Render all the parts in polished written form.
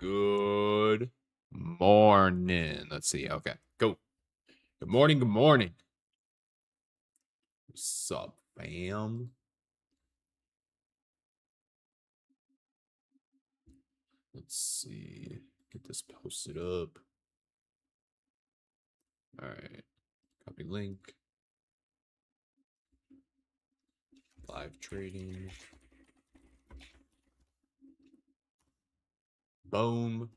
Good morning. Let's see. Okay, go. Good morning. Good morning. What's up, fam? Let's see. Get this posted up. All right. Copy link. Live trading. Boom.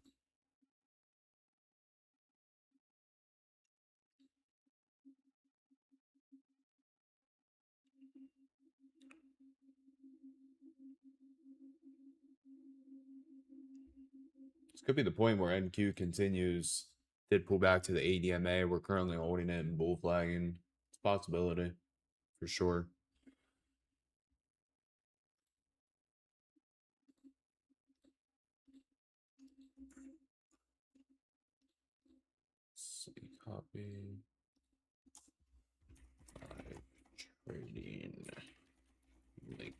This could be the point where NQ continues. Did pull back to the ADMA. We're currently holding it and bull flagging. It's a possibility for sure. Let's see, copy. Live trading link.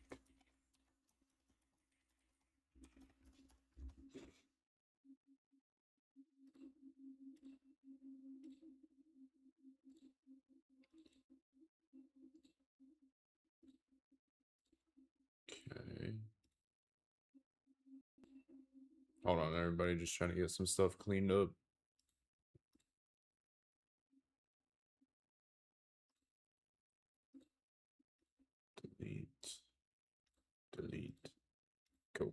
Okay. Hold on, everybody. Just trying to get some stuff cleaned up. Delete. Delete. Cool.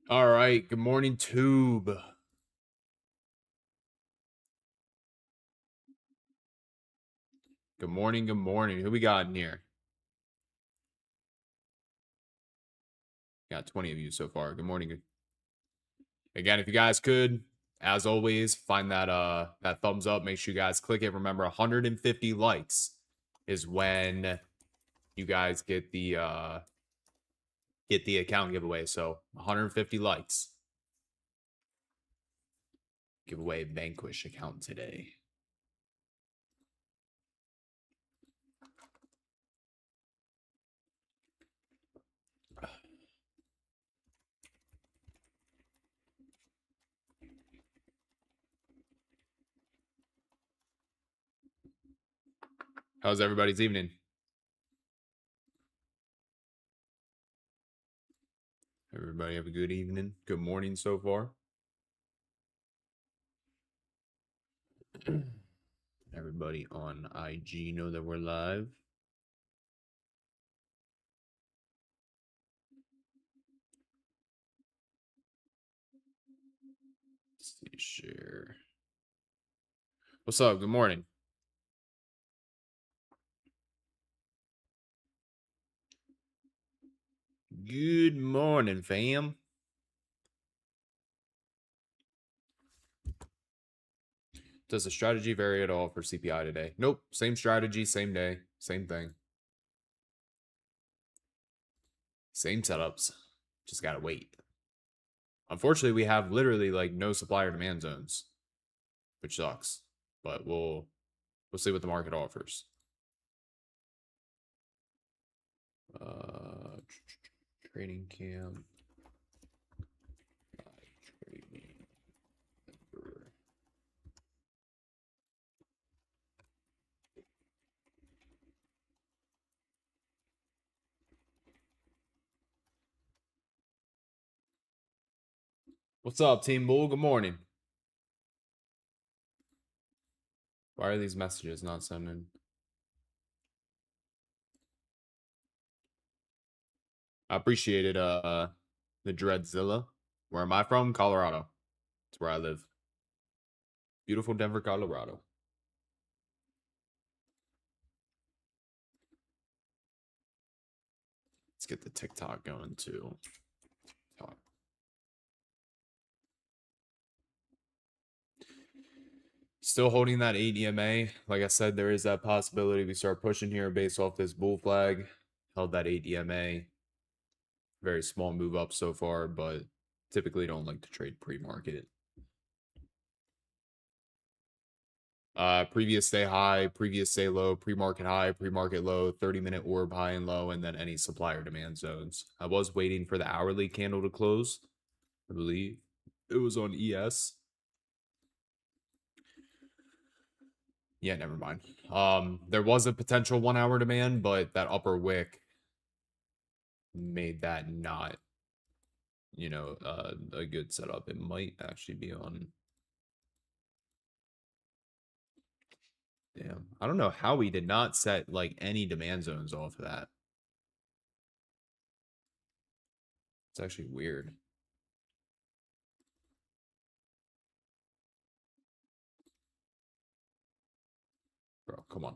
All right. Good morning, Tube. Good morning. Good morning. Who we got in here? Got 20 of you so far. Good morning. Again, if you guys could, as always, find that that thumbs up. Make sure you guys click it. Remember, 150 likes is when you guys get the account giveaway. So 150 likes. Give away Vanquish account today. How's everybody's evening? Everybody have a good evening. Good morning so far. Everybody on IG know that we're live. Let's see, share. What's up? Good morning. Good morning, fam. Does the strategy vary at all for CPI today? Nope. Same strategy, same day, same thing. Same setups. Just gotta wait. Unfortunately, we have literally like no supplier demand zones, which sucks. But we'll see what the market offers. Trading camp. Trading. What's up, Team Bull? Good morning. Why are these messages not sending? I appreciate it, the Dreadzilla. Where am I from? Colorado. It's where I live. Beautiful Denver, Colorado. Let's get the TikTok going too. TikTok. Still holding that ADMA. Like I said, there is that possibility we start pushing here based off this bull flag. Held that ADMA. Very small move up so far, but typically don't like to trade pre-market. Previous day high, previous day low, pre-market high, pre-market low, 30-minute orb high and low, and then any supplier demand zones. I was waiting for the hourly candle to close. I believe it was on ES. Yeah, never mind. There was a potential 1 hour demand, but that upper wick made that not, a good setup. It might actually be on. Damn. I don't know how we did not set like any demand zones off of that. It's actually weird. Bro, come on.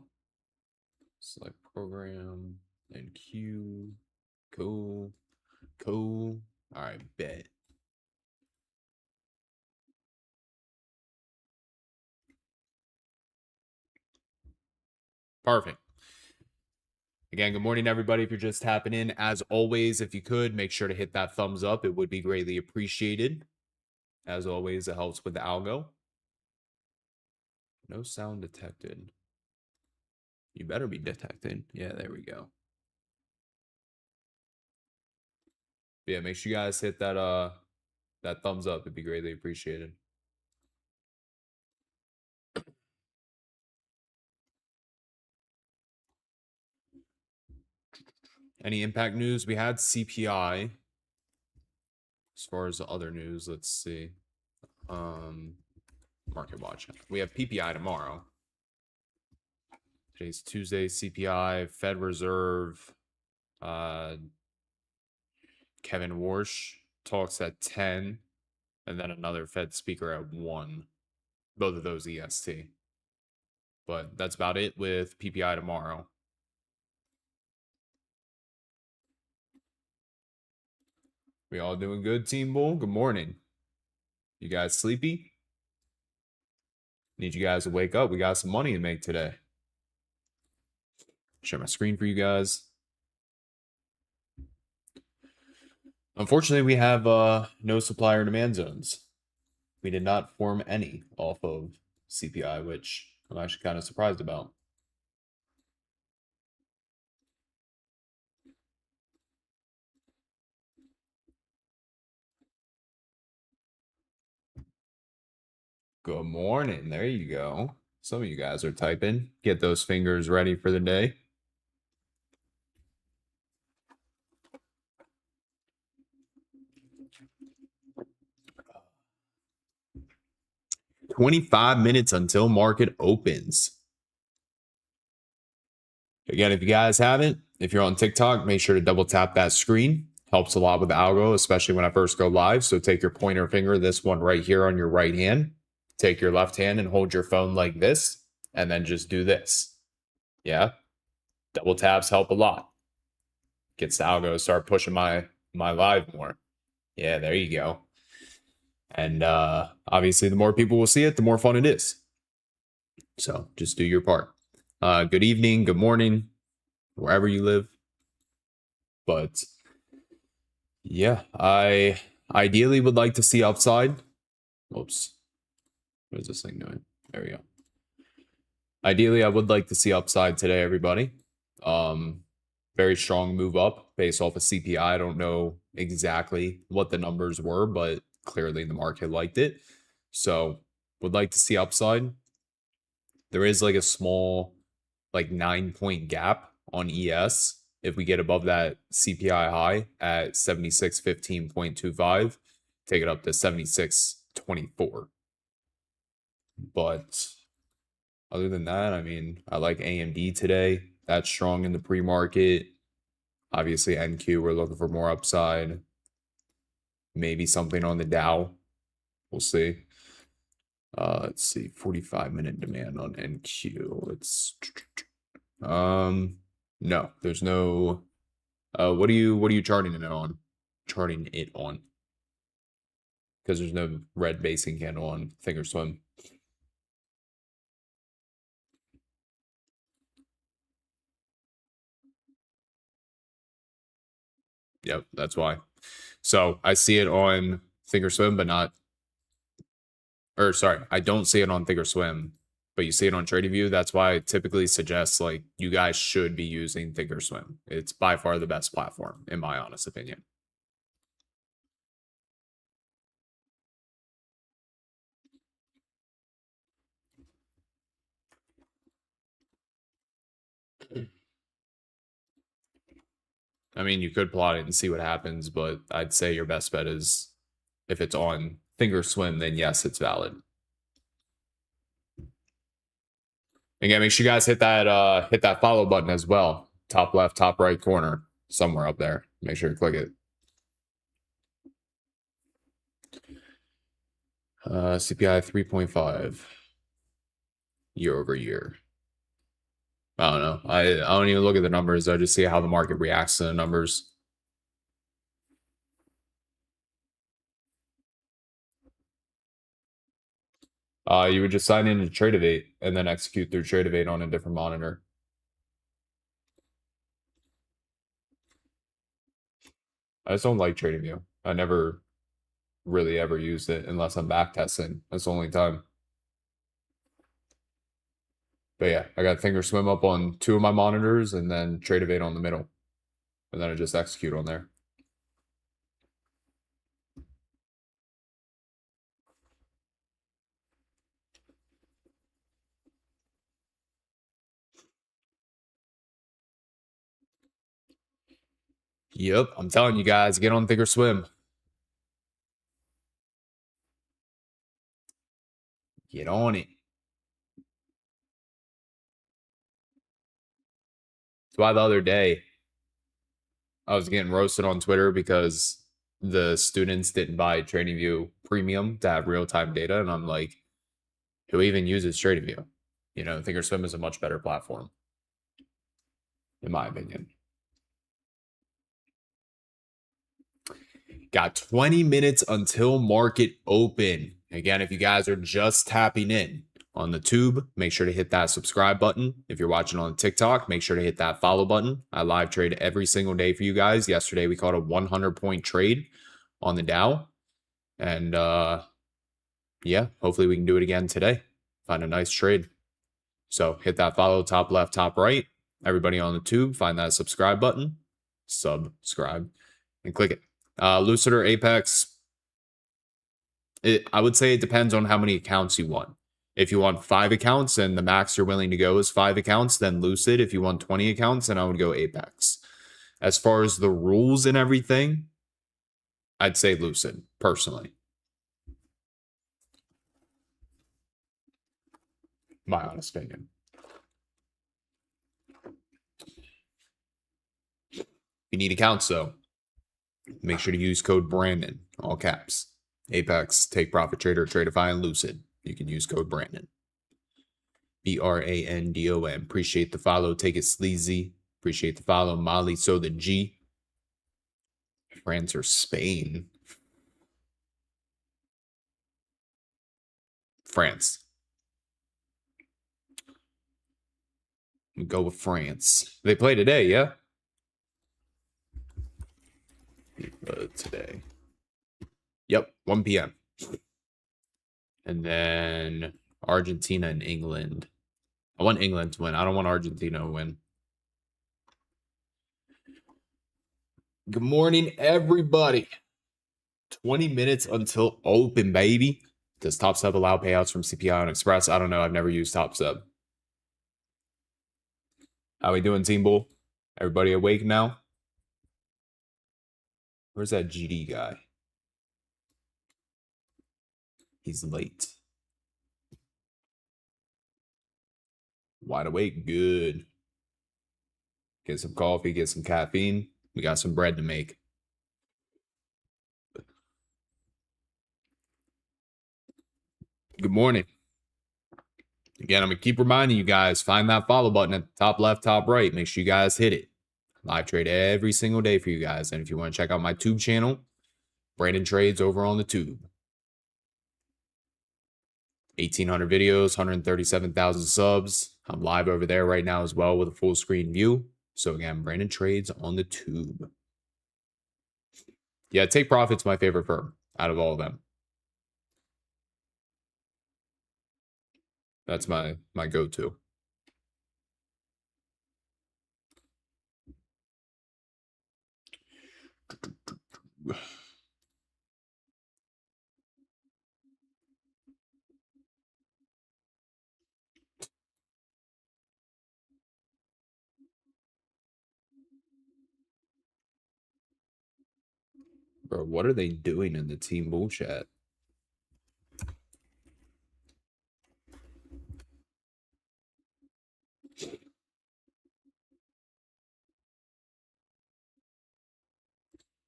Select program and queue. Cool. Cool. All right, bet. Perfect. Again, good morning, everybody. If you're just tapping in, as always, if you could, make sure to hit that thumbs up. It would be greatly appreciated. As always, it helps with the algo. No sound detected. You better be detected. Yeah, there we go. Yeah, make sure you guys hit that thumbs up. It'd be greatly appreciated. Any impact news? We had CPI. As far as the other news, let's see. Market watch. We have PPI tomorrow. Today's Tuesday. CPI, Fed Reserve, Kevin Warsh talks at 10, and then another Fed speaker at 1. Both of those EST. But that's about it with PPI tomorrow. We all doing good, Team Bull? Good morning. You guys sleepy? Need you guys to wake up. We got some money to make today. Share my screen for you guys. Unfortunately, we have no supplier demand zones. We did not form any off of CPI, which I'm actually kind of surprised about. Good morning. There you go. Some of you guys are typing. Get those fingers ready for the day. "25 minutes until market opens." Again, if you guys haven't, if you're on TikTok, make sure to double tap that screen. Helps a lot with the algo, especially when I first go live. So take your pointer finger, this one right here on your right hand. Take your left hand and hold your phone like this, and then just do this. Yeah. Double taps help a lot. Gets the algo to start pushing my live more. Yeah, there you go. And obviously, the more people will see it, the more fun it is. So just do your part. Good evening, good morning, wherever you live. But yeah, I ideally would like to see upside. Whoops. What is this thing doing? There we go. Ideally, I would like to see upside today, everybody. Very strong move up based off of CPI. I don't know exactly what the numbers were, but clearly the market liked it. So would like to see upside. There is like a small, like 9-point gap on ES. If we get above that CPI high at 7615.25, take it up to 7624. But other than that, I mean, I like AMD today. That's strong in the pre-market. Obviously, NQ, we're looking for more upside. Maybe something on the Dow. We'll see. Let's see, 45-minute demand on NQ. It's no, there's no. What are you charting it on? Charting it on. Because there's no red basing candle on Thinkorswim. Yep, that's why. So I see it on Thinkorswim, but not. Or sorry, I don't see it on Thinkorswim, but you see it on TradingView. That's why I typically suggest like you guys should be using Thinkorswim. It's by far the best platform, in my honest opinion. I mean, you could plot it and see what happens, but I'd say your best bet is if it's on Thinkorswim, then yes, it's valid. Again, make sure you guys hit that follow button as well. Top left, top right corner, somewhere up there. Make sure you click it. CPI 3.5 year over year. I don't know. I don't even look at the numbers. I just see how the market reacts to the numbers. You would just sign in to Tradeovate and then execute through Tradeovate on a different monitor. I just don't like TradingView. I never really ever used it unless I'm back testing. That's the only time. But yeah, I got Thinkorswim up on 2 of my monitors and then Tradeovate on the middle. And then I just execute on there. Yep, I'm telling you guys, get on Thinkorswim. Get on it. That's why the other day I was getting roasted on Twitter because the students didn't buy TradingView Premium to have real-time data. And I'm like, who even uses TradingView? You know, Thinkorswim is a much better platform, in my opinion. Got 20 minutes until market open. Again, if you guys are just tapping in on the tube, make sure to hit that subscribe button. If you're watching on TikTok, make sure to hit that follow button. I live trade every single day for you guys. Yesterday, we caught a 100-point trade on the Dow. And yeah, hopefully we can do it again today. Find a nice trade. So hit that follow, top left, top right. Everybody on the tube, find that subscribe button, subscribe, and click it. Lucid or Apex, I would say it depends on how many accounts you want. If you want 5 accounts and the max you're willing to go is 5 accounts, then Lucid. If you want 20 accounts, then I would go Apex. As far as the rules and everything, I'd say Lucid, personally. My honest opinion. If you need accounts, though, make sure to use code Brandon, all caps. Apex, Take Profit Trader, Tradeify, and Lucid. You can use code Brandon. BRANDON. Appreciate the follow. Take it sleazy. Appreciate the follow. Molly, so the G. France or Spain? France. We go with France. They play today, yeah? Today. Yep, 1 p.m. And then Argentina and England. I want England to win. I don't want Argentina to win. Good morning, everybody. 20 minutes until open, baby. Does Top Sub allow payouts from CPI on Express? I don't know. I've never used Top Sub. How we doing, Team Bull? Everybody awake now? Where's that GD guy? He's late. Wide awake. Good. Get some coffee, get some caffeine. We got some bread to make. Good morning. Again, I'm going to keep reminding you guys, find that follow button at the top left, top right. Make sure you guys hit it. Live trade every single day for you guys. And if you want to check out my tube channel, BrandonTrades over on the tube. 1,800 videos, 137,000 subs. I'm live over there right now as well with a full screen view. So again, BrandonTrades on the tube. Yeah, Take Profit's my favorite firm out of all of them. That's my go-to. Bro, what are they doing in the team bull chat?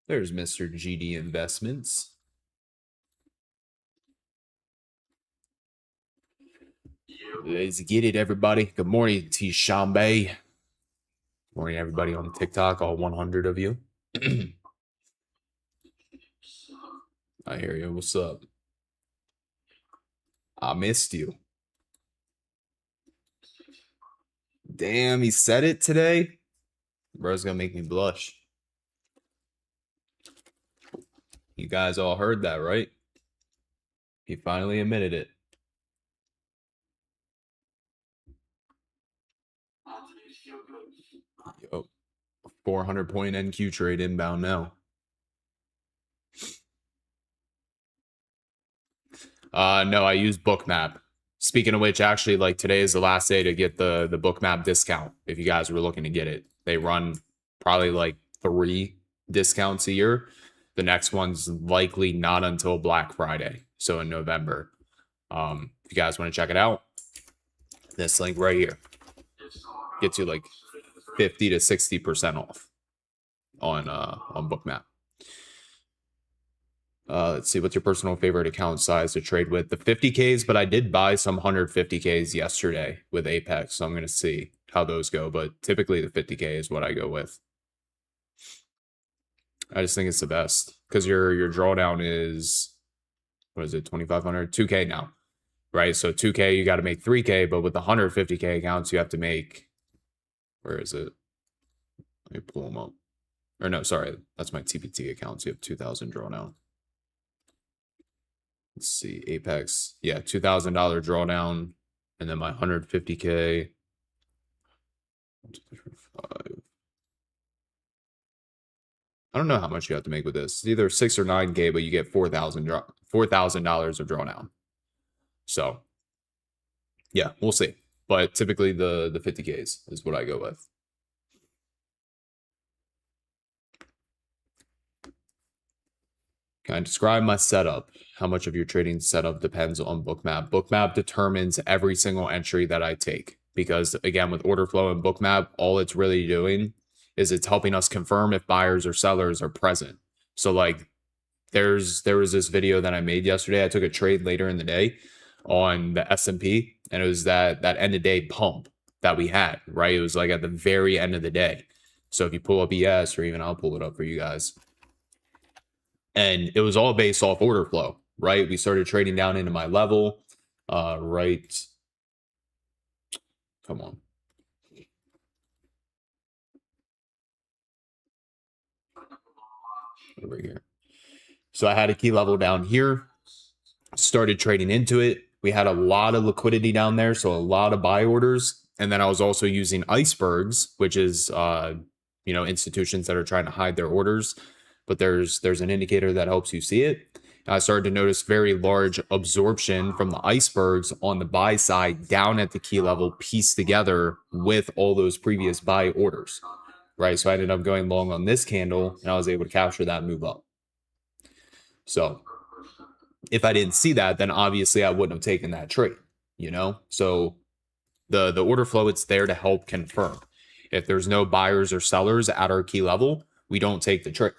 There's Mr. GD Investments. Let's get it, everybody. Good morning, T. Shambe. Morning, everybody on TikTok, all 100 of you. I hear you. What's up? I missed you. Damn, he said it today? Bro's gonna make me blush. You guys all heard that, right? He finally admitted it. Yo, 400 point NQ trade inbound now. No, I use Bookmap. Speaking of which, actually, like today is the last day to get the Bookmap discount. If you guys were looking to get it, they run probably like 3 discounts a year. The next one's likely not until Black Friday, so in November. If you guys want to check it out, this link right here gets you like 50 to 60% off on Bookmap. Let's see, what's your personal favorite account size to trade with? The 50Ks, but I did buy some 150Ks yesterday with Apex, so I'm going to see how those go. But typically the 50K is what I go with. I just think it's the best because your drawdown is, what is it, 2,500? 2K now, right? So 2K, you got to make 3K, but with the 150K accounts, you have to make, where is it? Let me pull them up. Or no, sorry, that's my TPT accounts. You have 2,000 drawdown. Let's see, Apex. Yeah, $2,000 drawdown. And then my 150K. 1, 2, 3, 4, 5. I don't know how much you have to make with this. It's either 6 or 9K, but you get $4,000 of drawdown. So, yeah, we'll see. But typically the 50Ks is what I go with. Can I describe my setup? How much of your trading setup depends on Bookmap? Bookmap determines every single entry that I take. Because again, with order flow and Bookmap, all it's really doing is it's helping us confirm if buyers or sellers are present. So like there was this video that I made yesterday. I took a trade later in the day on the S&P, and it was that end of day pump that we had, right? It was like at the very end of the day. So if you pull up ES, or even I'll pull it up for you guys. And it was all based off order flow, right? We started trading down into my level, right? Come on. Over here. So I had a key level down here, started trading into it. We had a lot of liquidity down there, so a lot of buy orders. And then I was also using icebergs, which is, institutions that are trying to hide their orders. But there's an indicator that helps you see it. I started to notice very large absorption from the icebergs on the buy side down at the key level, pieced together with all those previous buy orders, right? So I ended up going long on this candle, and I was able to capture that move up. So if I didn't see that, then obviously I wouldn't have taken that trade, So the order flow, it's there to help confirm. If there's no buyers or sellers at our key level, we don't take the trade.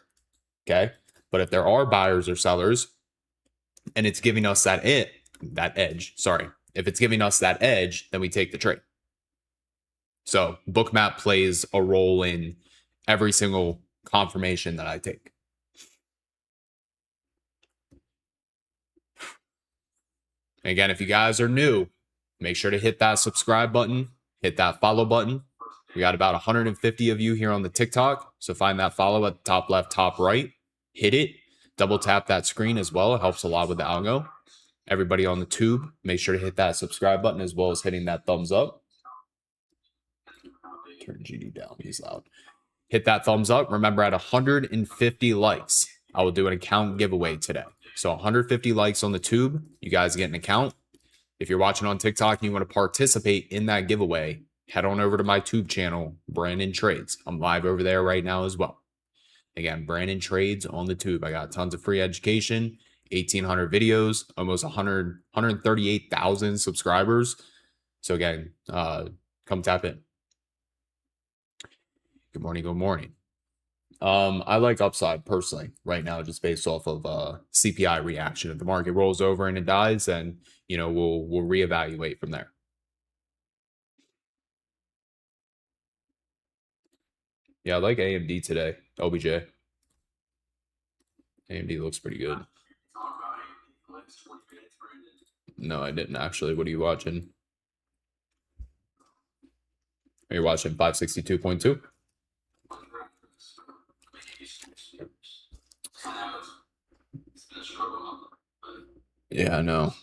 Okay. But if there are buyers or sellers and it's giving us that edge, if it's giving us that edge, then we take the trade. So Bookmap plays a role in every single confirmation that I take. Again, if you guys are new, make sure to hit that subscribe button, hit that follow button. We got about 150 of you here on the TikTok. So find that follow at the top left, top right. Hit it. Double tap that screen as well. It helps a lot with the algo. Everybody on the tube, make sure to hit that subscribe button as well as hitting that thumbs up. Turn GD down, he's loud. Hit that thumbs up. Remember, at 150 likes, I will do an account giveaway today. So 150 likes on the tube, you guys get an account. If you're watching on TikTok and you want to participate in that giveaway, head on over to my tube channel, BrandonTrades. I'm live over there right now as well. Again, BrandonTrades on the tube. I got tons of free education, 1,800 videos, almost 138,000 subscribers. So again, come tap in. Good morning. Good morning. I like upside personally right now, just based off of CPI reaction. If the market rolls over and it dies, then we'll reevaluate from there. Yeah, I like AMD today. OBJ. AMD looks pretty good. No, I didn't actually. What are you watching? Are you watching 562.2? Yeah, I know.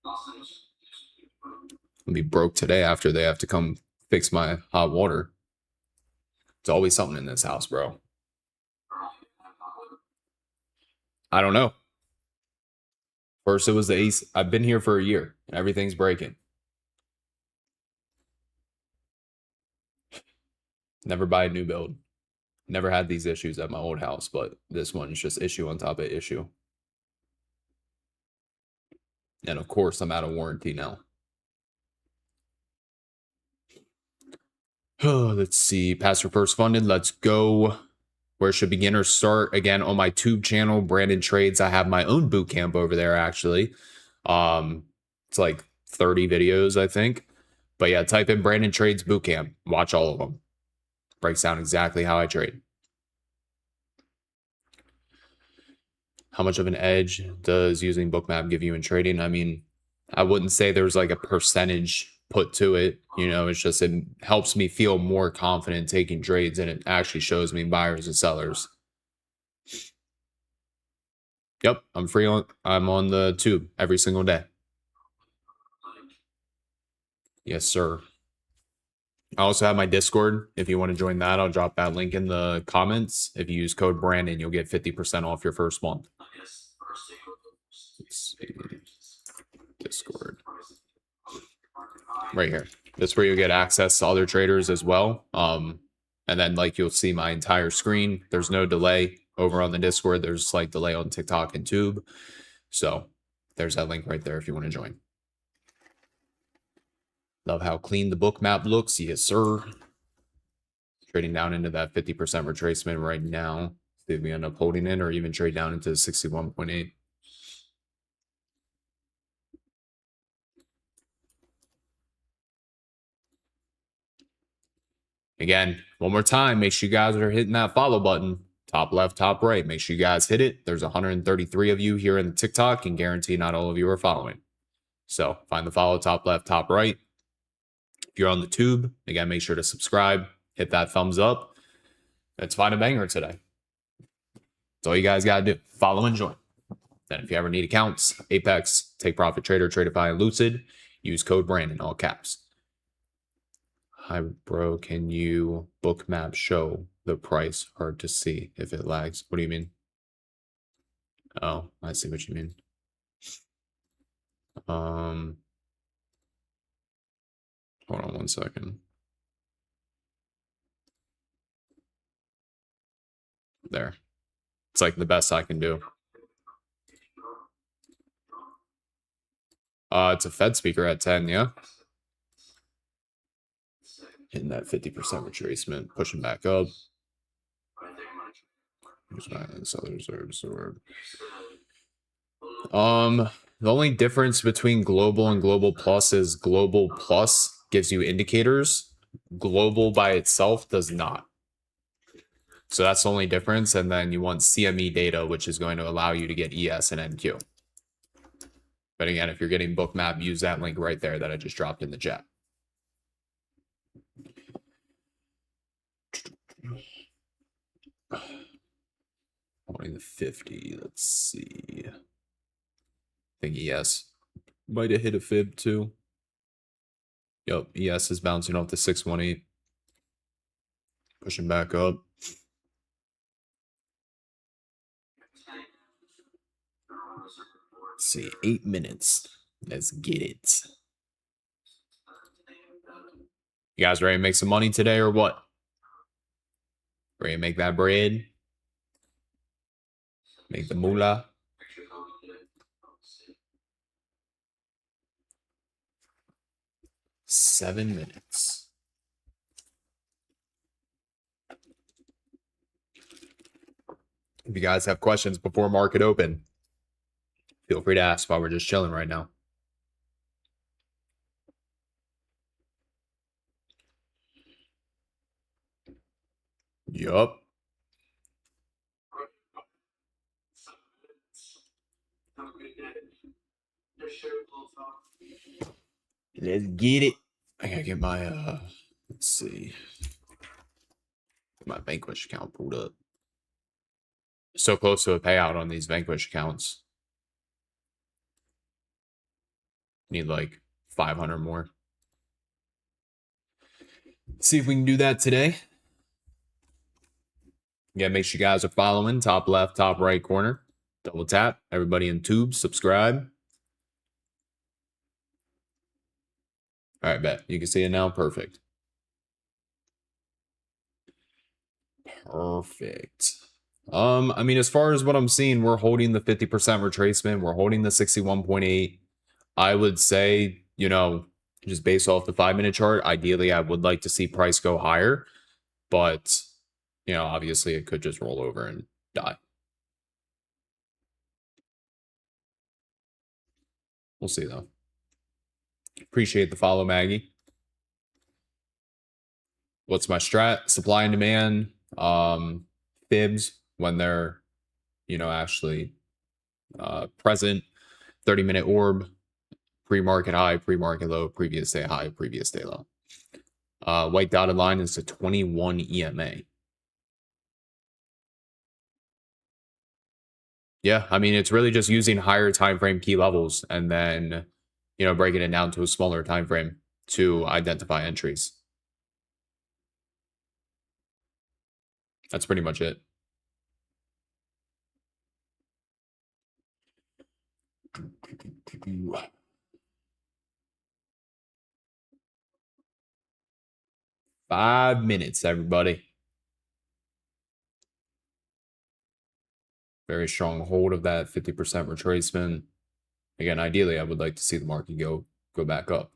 I'll be broke today after they have to come fix my hot water. There's always something in this house, bro. I don't know. First, it was the ace. I've been here for a year, and everything's breaking. Never buy a new build. Never had these issues at my old house, but this one's just issue on top of issue. And of course, I'm out of warranty now. Let's see. Pass first funded. Let's go. Where should beginners start? Again, on my tube channel, BrandonTrades. I have my own boot camp over there, actually. It's like 30 videos, I think. But yeah, type in BrandonTrades bootcamp. Watch all of them. Breaks down exactly how I trade. How much of an edge does using Bookmap give you in trading? I mean, I wouldn't say there's like a percentage put to it. It's just it helps me feel more confident taking trades, and it actually shows me buyers and sellers. Yep, I'm on the tube every single day. Yes, sir. I also have my Discord. If you want to join that, I'll drop that link in the comments. If you use code Brandon, you'll get 50% off your first month. Let's see. Discord. Right here. That's where you'll get access to other traders as well. And then you'll see my entire screen. There's no delay over on the Discord. There's delay on TikTok and Tube. So there's that link right there if you want to join. Love how clean the book map looks. Yes, sir. Trading down into that 50% retracement right now. See if we end up holding it or even trade down into 61.8. Again, one more time, make sure you guys are hitting that follow button. Top left, top right. Make sure you guys hit it. There's 133 of you here in the TikTok, and guarantee not all of you are following. So find the follow, top left, top right. If you're on the tube, again, make sure to subscribe. Hit that thumbs up. Let's find a banger today. That's all you guys got to do. Follow and join. Then if you ever need accounts, Apex, Take Profit Trader, Tradeify, and Lucid, use code Brandon, all caps. Hi, bro. Can you bookmap show the price? Hard to see if it lags. What do you mean? Oh, I see what you mean. Hold on one second. There. It's the best I can do. It's a Fed speaker at 10, yeah? Hitting that 50% retracement, pushing back up. Sellers are absorbed. The only difference between global and global plus is global plus gives you indicators. Global by itself does not. So that's the only difference. And then you want CME data, which is going to allow you to get ES and NQ. But again, if you're getting bookmap, use that link right there that I just dropped in the chat. Holding the 50. Let's see. I think ES. Might have hit a fib too. Yep, ES is bouncing off the 618. Pushing back up. Let's see, 8 minutes. Let's get it. You guys ready to make some money today or what? Ready to make that bread? Make the moolah? 7 minutes. If you guys have questions before market open, feel free to ask while we're just chilling right now. Yup. Let's get it. I gotta get my let's see. Get my Vanquish account pulled up. So close to a payout on these Vanquish accounts. Need like 500 more. See if we can do that today. Yeah, make sure you guys are following. Top left, top right corner. Double tap. Everybody in tube, subscribe. All right, bet. You can see it now. Perfect. Perfect. I mean, as far as what I'm seeing, we're holding the 50% retracement. We're holding the 61.8. I would say, you know, just based off the 5-minute chart, ideally, I would like to see price go higher. But, you know, obviously it could just roll over and die. We'll see, though. Appreciate the follow, Maggie. What's my strat? Supply and demand. Fibs when they're, you know, actually present. 30-minute orb. Pre-market high, pre-market low, previous day high, previous day low. White dotted line is a 21 EMA. Yeah, I mean, it's really just using higher time frame key levels and then, you know, breaking it down to a smaller time frame to identify entries. That's pretty much it. Five minutes, everybody. Very strong hold of that 50% retracement. Again, ideally, I would like to see the market go back up.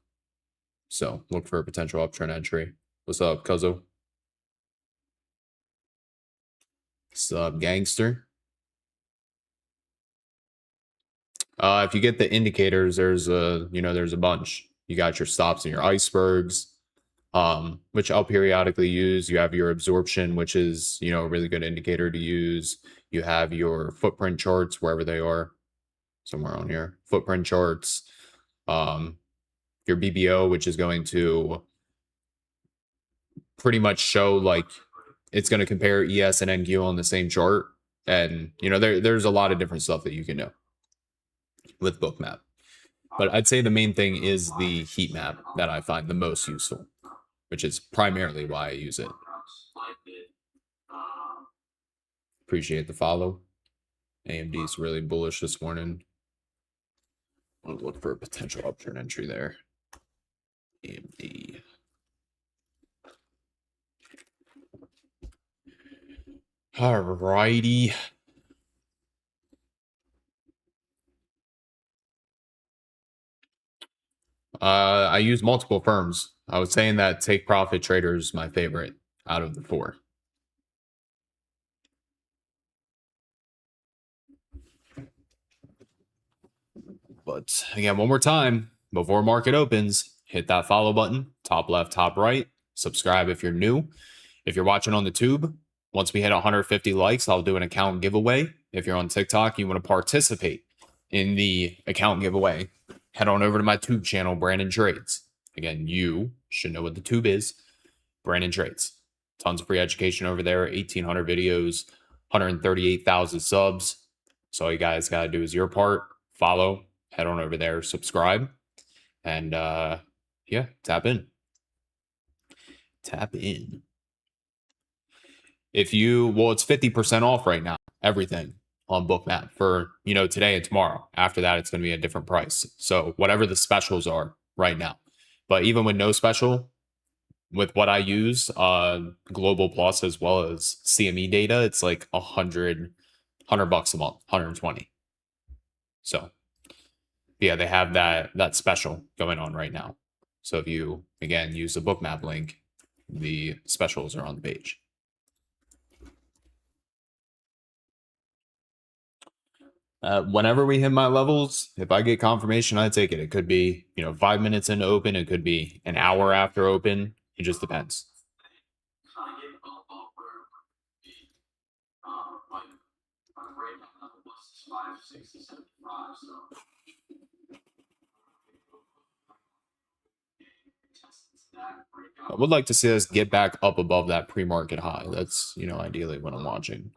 So look for a potential uptrend entry. What's up, Cuzzo? What's up, gangster? If you get the indicators, there's a bunch. You got your stops and your icebergs, which I'll periodically use. You have your absorption, which is, you know, a really good indicator to use. You have your footprint charts wherever they are, somewhere on here. Footprint charts, your BBO, which is going to pretty much show like it's going to compare ES and NQ on the same chart. And, you know, there's a lot of different stuff that you can do with Bookmap. But I'd say the main thing is the heat map that I find the most useful, which is primarily why I use it. Appreciate the follow. AMD is really bullish this morning. I'll look for a potential upturn entry there. AMD. Alrighty. I use multiple firms. I was saying that Take Profit Trader is my favorite out of the 4. But again, one more time, before market opens, hit that follow button, top left, top right. Subscribe if you're new. If you're watching on the tube, once we hit 150 likes, I'll do an account giveaway. If you're on TikTok, you want to participate in the account giveaway, head on over to my tube channel, BrandonTrades. Again, you should know what the tube is, BrandonTrades. Tons of free education over there, 1,800 videos, 138,000 subs. So all you guys got to do is your part, follow, head on over there, subscribe, and yeah, tap in. Tap in. If you, well, it's 50% off right now, everything on Bookmap for, today and tomorrow. After that, it's going to be a different price. So whatever the specials are right now. But even with no special, with what I use, Global Plus as well as CME data, it's like $100 bucks a month, 120. So yeah, they have that special going on right now. So if you again use the Bookmap link, the specials are on the page. Whenever we hit my levels, if I get confirmation, I take it. It could be, 5 minutes into open. It could be an hour after open. It just depends. I would like to see us get back up above that pre-market high. That's, ideally what I'm watching.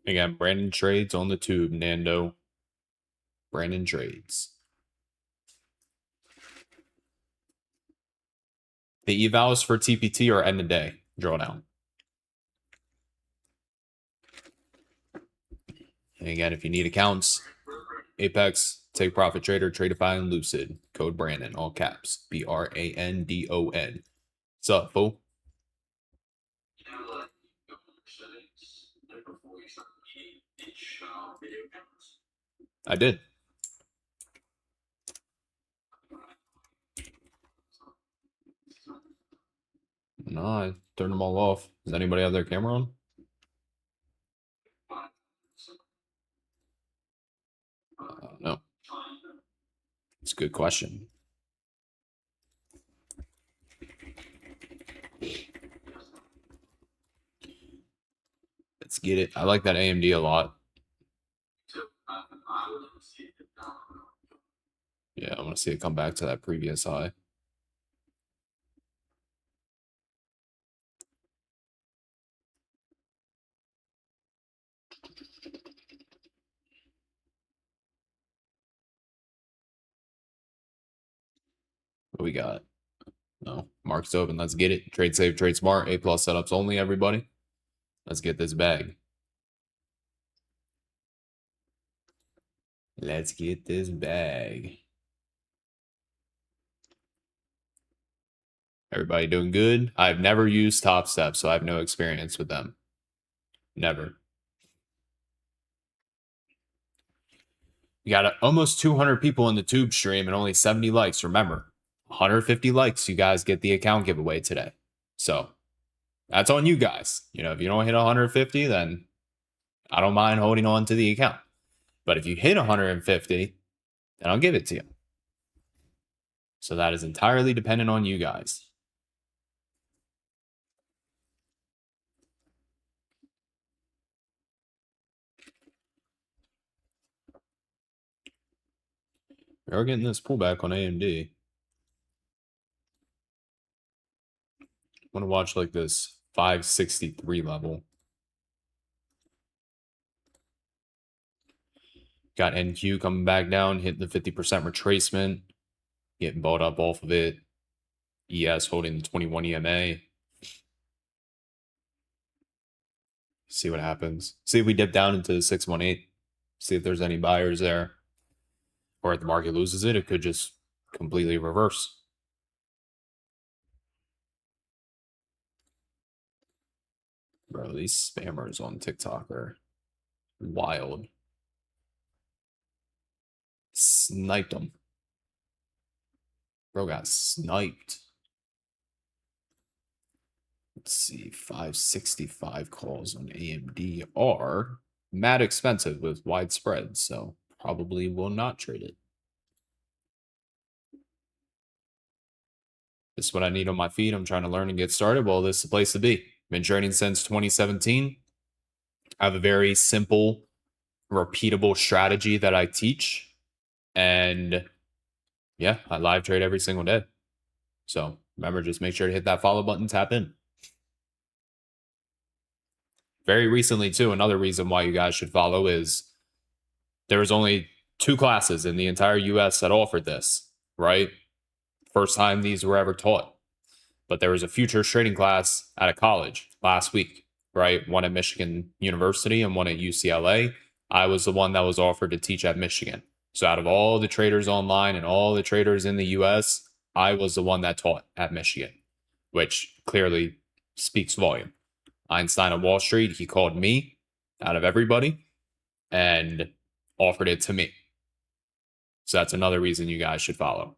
Again, BrandonTrades on the tube, Nando. BrandonTrades. The evals for TPT are end of day drawdown. And again, if you need accounts, Apex, Take Profit Trader, Tradeify, and Lucid. Code Brandon, all caps. BRANDON. What's up, fool? I did. No, I turned them all off. Does anybody have their camera on? No. It's a good question. Let's get it. I like that AMD a lot. Yeah, I want to see it come back to that previous high. What we got? No, market's open. Let's get it. Trade safe, trade smart. A+ setups only, everybody. Let's get this bag. Let's get this bag. Everybody doing good? I've never used Top Step, so I have no experience with them. Never. We got almost 200 people in the tube stream and only 70 likes. Remember, 150 likes, you guys get the account giveaway today. So that's on you guys. If you don't hit 150, then I don't mind holding on to the account. But if you hit 150, then I'll give it to you. So that is entirely dependent on you guys. We are getting this pullback on AMD. I want to watch like this 563 level. Got NQ coming back down, hitting the 50% retracement, getting bought up off of it. ES holding the 21 EMA. See what happens. See if we dip down into 618. See if there's any buyers there. Or if the market loses it, it could just completely reverse. Bro, these spammers on TikTok are wild. Sniped them. Bro got sniped. Let's see, 565 calls on AMD are mad expensive with wide spreads, so probably will not trade it. This is what I need on my feed. I'm trying to learn and get started. Well, this is the place to be. Been trading since 2017. I have a very simple, repeatable strategy that I teach. And yeah, I live trade every single day. So remember, just make sure to hit that follow button, tap in. Very recently, too, another reason why you guys should follow is there was only 2 classes in the entire US that offered this, right? First time these were ever taught. But there was a futures trading class at a college last week, right? One at Michigan University and one at UCLA. I was the one that was offered to teach at Michigan. So out of all the traders online and all the traders in the US, I was the one that taught at Michigan, which clearly speaks volume. Einstein on Wall Street, he called me out of everybody and offered it to me. So that's another reason you guys should follow.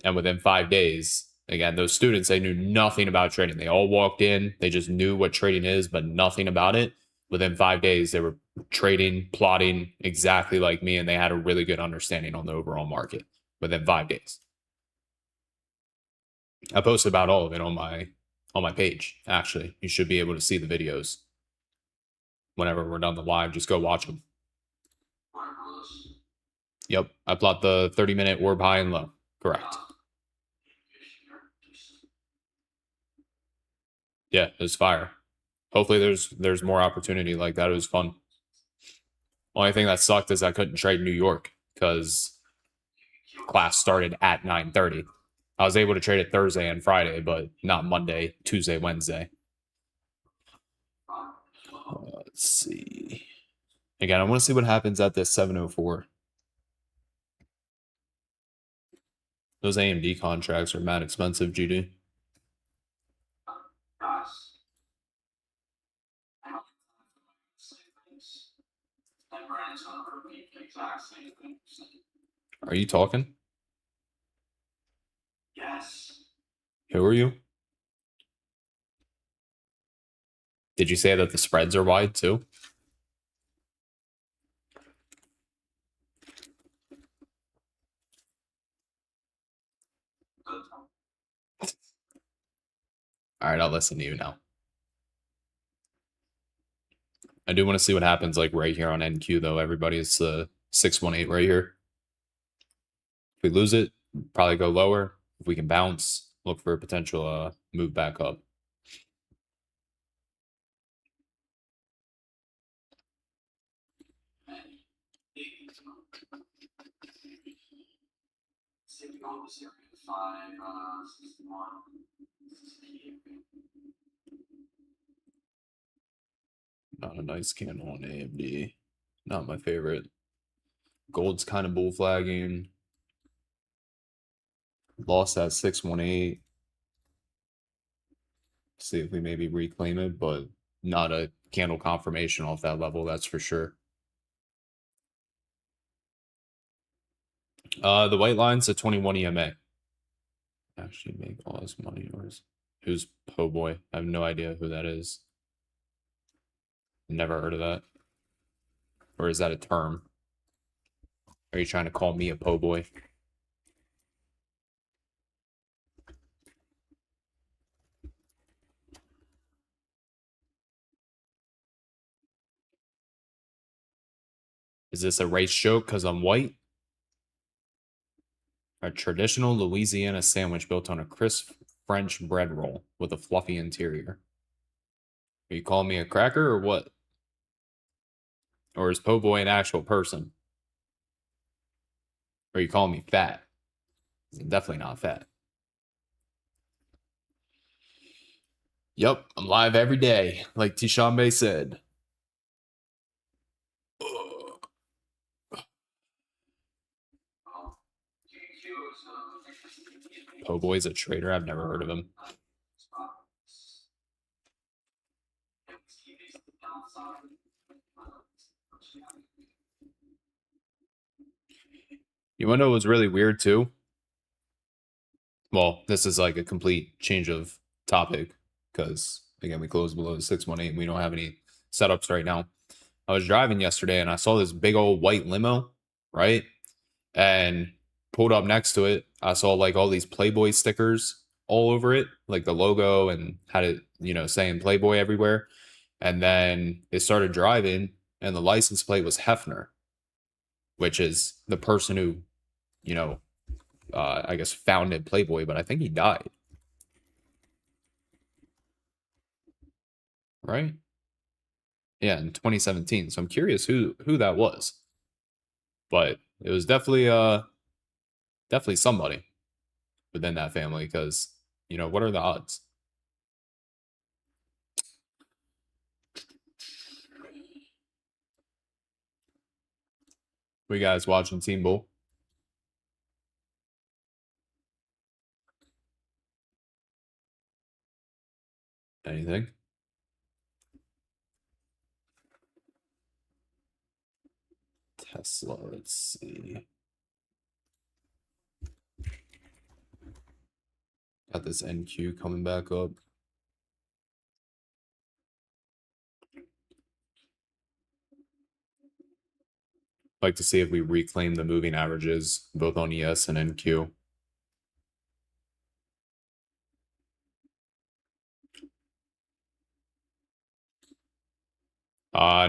And within 5 days, again, those students, they knew nothing about trading. They all walked in, they just knew what trading is, but nothing about it. Within 5 days, they were trading, plotting exactly like me, and they had a really good understanding on the overall market within 5 days. I posted about all of it on my page. Actually, you should be able to see the videos whenever we're done the live. Just go watch them. Yep, I plot the 30-minute orb high and low. Correct. Yeah, it was fire. Hopefully there's more opportunity like that. It was fun. Only thing that sucked is I couldn't trade New York because class started at 9:30. I was able to trade it Thursday and Friday, but not Monday, Tuesday, Wednesday. Let's see. Again, I want to see what happens at this 704. Those AMD contracts are mad expensive, GD. Are you talking? Yes. Who are you? Did you say that the spreads are wide too? All right, I'll listen to you now. I do want to see what happens like right here on NQ though. Everybody, it's 618 right here. If we lose it, probably go lower. If we can bounce, look for a potential move back up. Not a nice candle on AMD. Not my favorite. Gold's kind of bull flagging. Lost at 618. See if we maybe reclaim it, but not a candle confirmation off that level, that's for sure. The white line's a 21 EMA. Actually make all his money yours. Who's Po Boy? I have no idea who that is. Never heard of that. Or is that a term? Are you trying to call me a Po Boy? Is this a race joke because I'm white? A traditional Louisiana sandwich built on a crisp French bread roll with a fluffy interior. Are you calling me a cracker or what? Or is Po Boy an actual person? Or are you calling me fat? I'm definitely not fat. Yep, I'm live every day, like Tishambe said. Po Boy's a trader. I've never heard of him. You want to know what's really weird too? Well, this is like a complete change of topic because again, we closed below the 618. We don't have any setups right now. I was driving yesterday and I saw this big old white limo, right? And pulled up next to it. I saw like all these Playboy stickers all over it, like the logo and had it, saying Playboy everywhere. And then it started driving and the license plate was Hefner. which is the person who, you know, I guess founded Playboy, but I think he died. Right? Yeah, in 2017. So I'm curious who that was. But it was definitely somebody within that family because, what are the odds? We guys watching Team Bull? Anything? Tesla, let's see. Got this NQ coming back up. Like to see if we reclaim the moving averages both on ES and NQ.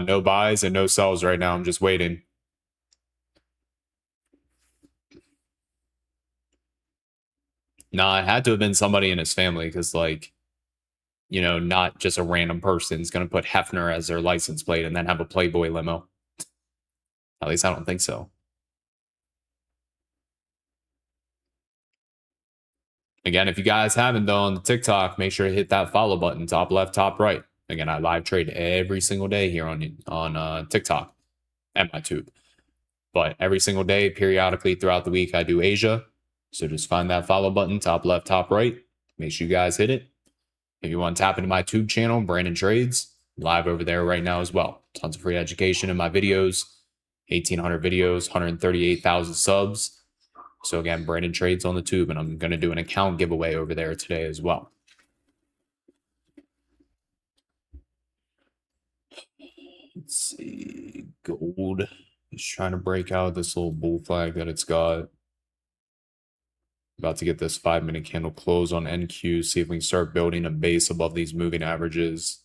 No buys and no sells right now. I'm just waiting. Nah, it had to have been somebody in his family because, like, not just a random person's going to put Hefner as their license plate and then have a Playboy limo. At least I don't think so. Again, if you guys haven't though on the TikTok, make sure to hit that follow button, top left, top right. Again, I live trade every single day here on TikTok and my tube. But every single day, periodically throughout the week, I do Asia. So just find that follow button, top left, top right. Make sure you guys hit it. If you want to tap into my tube channel, Brandon Trades, live over there right now as well. Tons of free education in my videos, 1,800 videos, 138,000 subs. So again, Brandon Trades on the tube, and I'm going to do an account giveaway over there today as well. Let's see. Gold is trying to break out this little bull flag that it's got. About to get this 5-minute candle close on NQ, see if we can start building a base above these moving averages.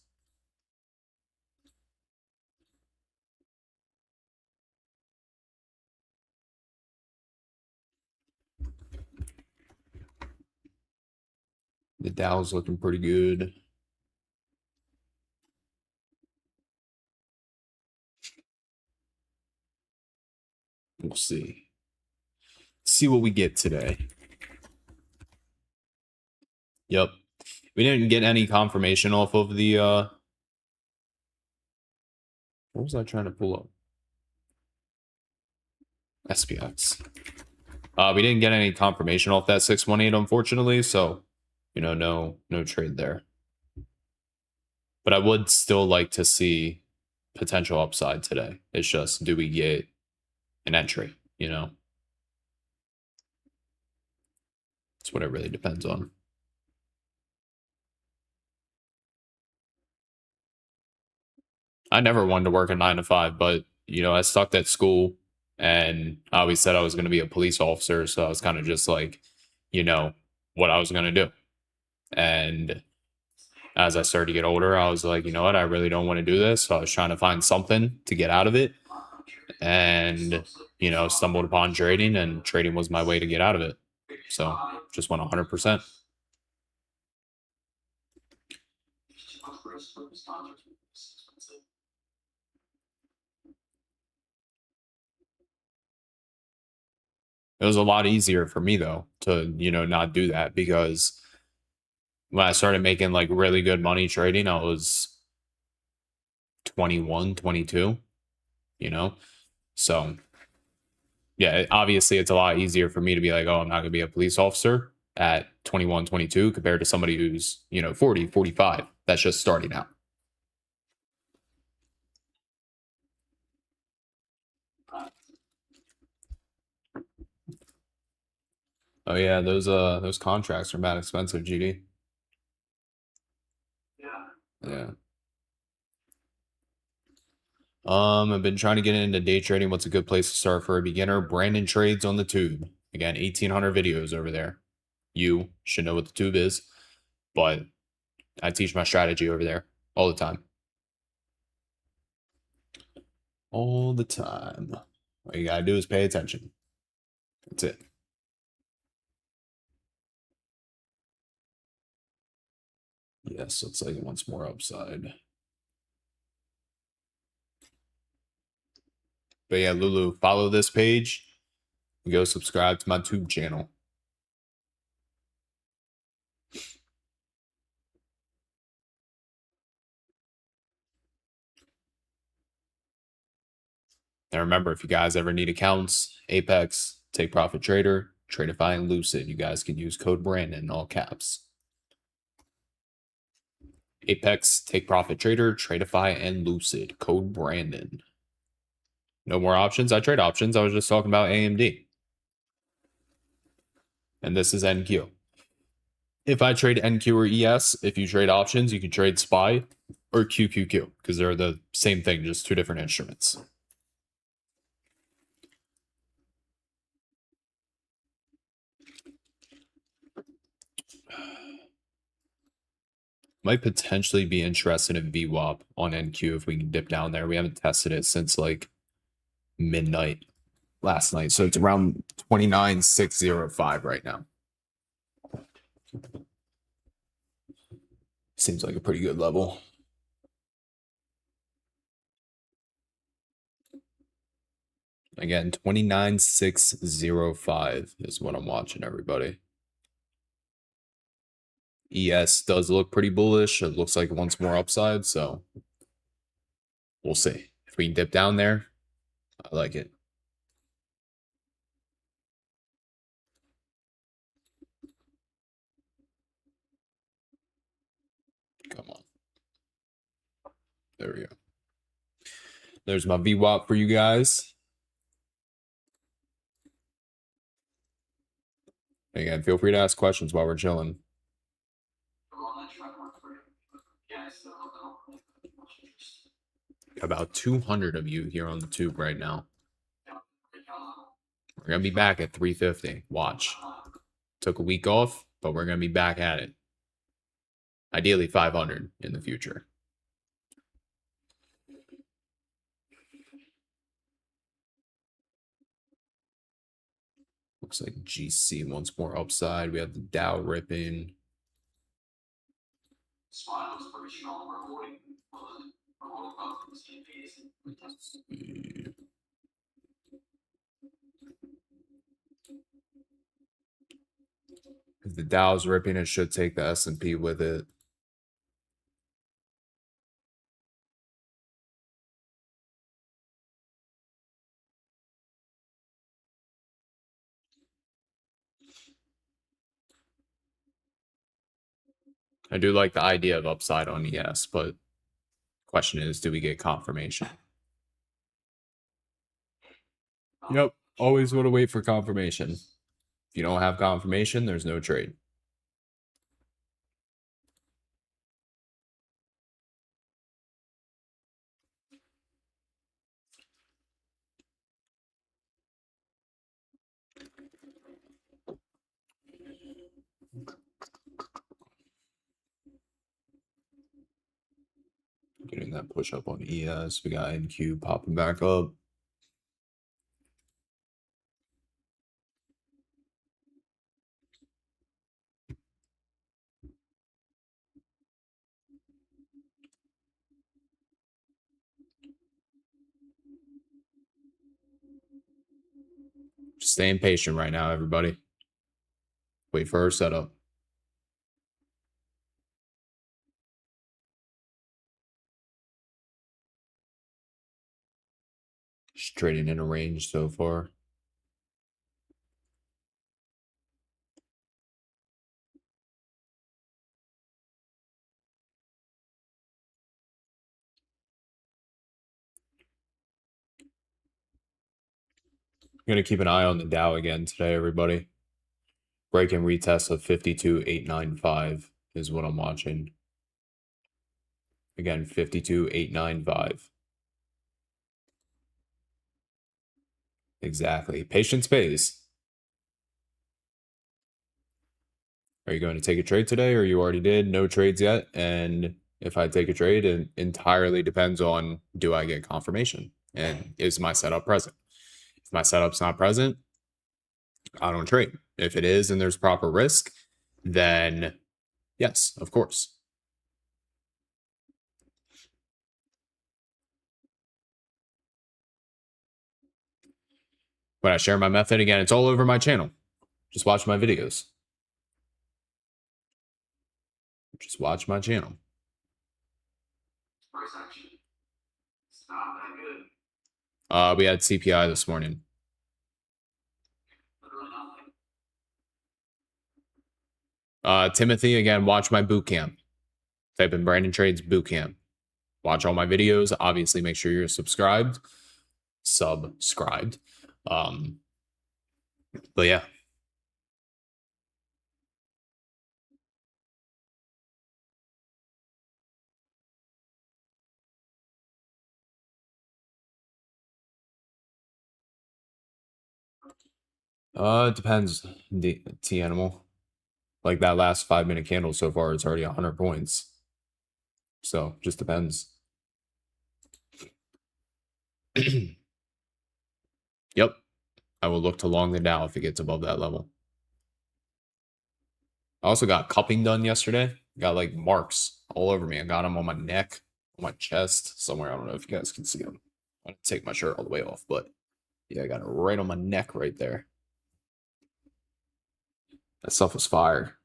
The Dow's looking pretty good. We'll see. See what we get today. Yep. We didn't get any confirmation off of the what was I trying to pull up? SPX. We didn't get any confirmation off that 618, unfortunately, so no trade there. But I would still like to see potential upside today. It's just, do we get an entry? That's what it really depends on. I never wanted to work a 9 to 5, but I sucked at school, and I always said I was going to be a police officer, so I was kind of just like, what I was going to do. And as I started to get older, I was like, you know what, I really don't want to do this. So I was trying to find something to get out of it, and stumbled upon trading, and trading was my way to get out of it. So just went 100%. It was a lot easier for me though to not do that, because when I started making like really good money trading, I was 21, 22, so yeah, obviously it's a lot easier for me to be like, oh, I'm not going to be a police officer at 21, 22 compared to somebody who's 40, 45 that's just starting out. Oh yeah, those contracts are mad expensive, GD. Yeah. I've been trying to get into day trading. What's a good place to start for a beginner? Brandon Trades on the tube. Again, 1,800 videos over there. You should know what the tube is, but I teach my strategy over there all the time. All the time. All you gotta do is pay attention. That's it. Yes, looks like it wants more upside. But yeah, Lulu, follow this page and go subscribe to my tube channel. And remember, if you guys ever need accounts, Apex, Take Profit Trader, Tradeify, and Lucid, you guys can use code Brandon in all caps. Apex, Take Profit Trader, Tradeify, and Lucid, code Brandon. No more options. I trade options. I was just talking about AMD. And this is NQ. If I trade NQ or ES, if you trade options, you can trade SPY or QQQ because they're the same thing, just two different instruments. Might potentially be interested in VWAP on NQ if we can dip down there. We haven't tested it since like midnight last night. So it's around 29,605 right now. Seems like a pretty good level. Again, 29,605 is what I'm watching, everybody. ES does look pretty bullish. It looks like it wants more upside, so we'll see. If we can dip down there, I like it. Come on. There we go. There's my VWAP for you guys. Again, feel free to ask questions while we're chilling. About 200 of you here on the tube right now. We're going to be back at 350. Watch. Took a week off, but we're going to be back at it. Ideally 500 in the future. Looks like GC wants more upside. We have the Dow ripping. If the Dow's ripping, it should take the S&P with it. I do like the idea of upside on ES, but question is, do we get confirmation? Yep, always want to wait for confirmation. If you don't have confirmation, there's no trade. Getting that push up on ES. We got NQ popping back up. Just staying patient right now, everybody. Wait for her setup. Just trading in a range so far. I'm going to keep an eye on the Dow again today, everybody. Break and retest of 52,895 is what I'm watching. Again, 52,895. Exactly. Patience pays. Are you going to take a trade today, or you already did? No trades yet. And if I take a trade, it entirely depends on, do I get confirmation? And is my setup present? If my setup's not present, I don't trade. If it is and there's proper risk, then yes, of course. When I share my method, again, it's all over my channel. Just watch my videos. Just watch my channel. We had CPI this morning. Timothy, again, watch my boot camp. Type in BrandonTrades boot camp. Watch all my videos. Obviously, make sure you're subscribed. But yeah. It depends. The T animal. Like that last 5-minute candle so far, it's already 100 points. So just depends. Yep. I will look to long the Dow if it gets above that level. I also got cupping done yesterday. Got like marks all over me. I got them on my neck, on my chest, somewhere. I don't know if you guys can see them. I'm gonna take my shirt all the way off, but yeah, I got it right on my neck right there. That stuff was fire.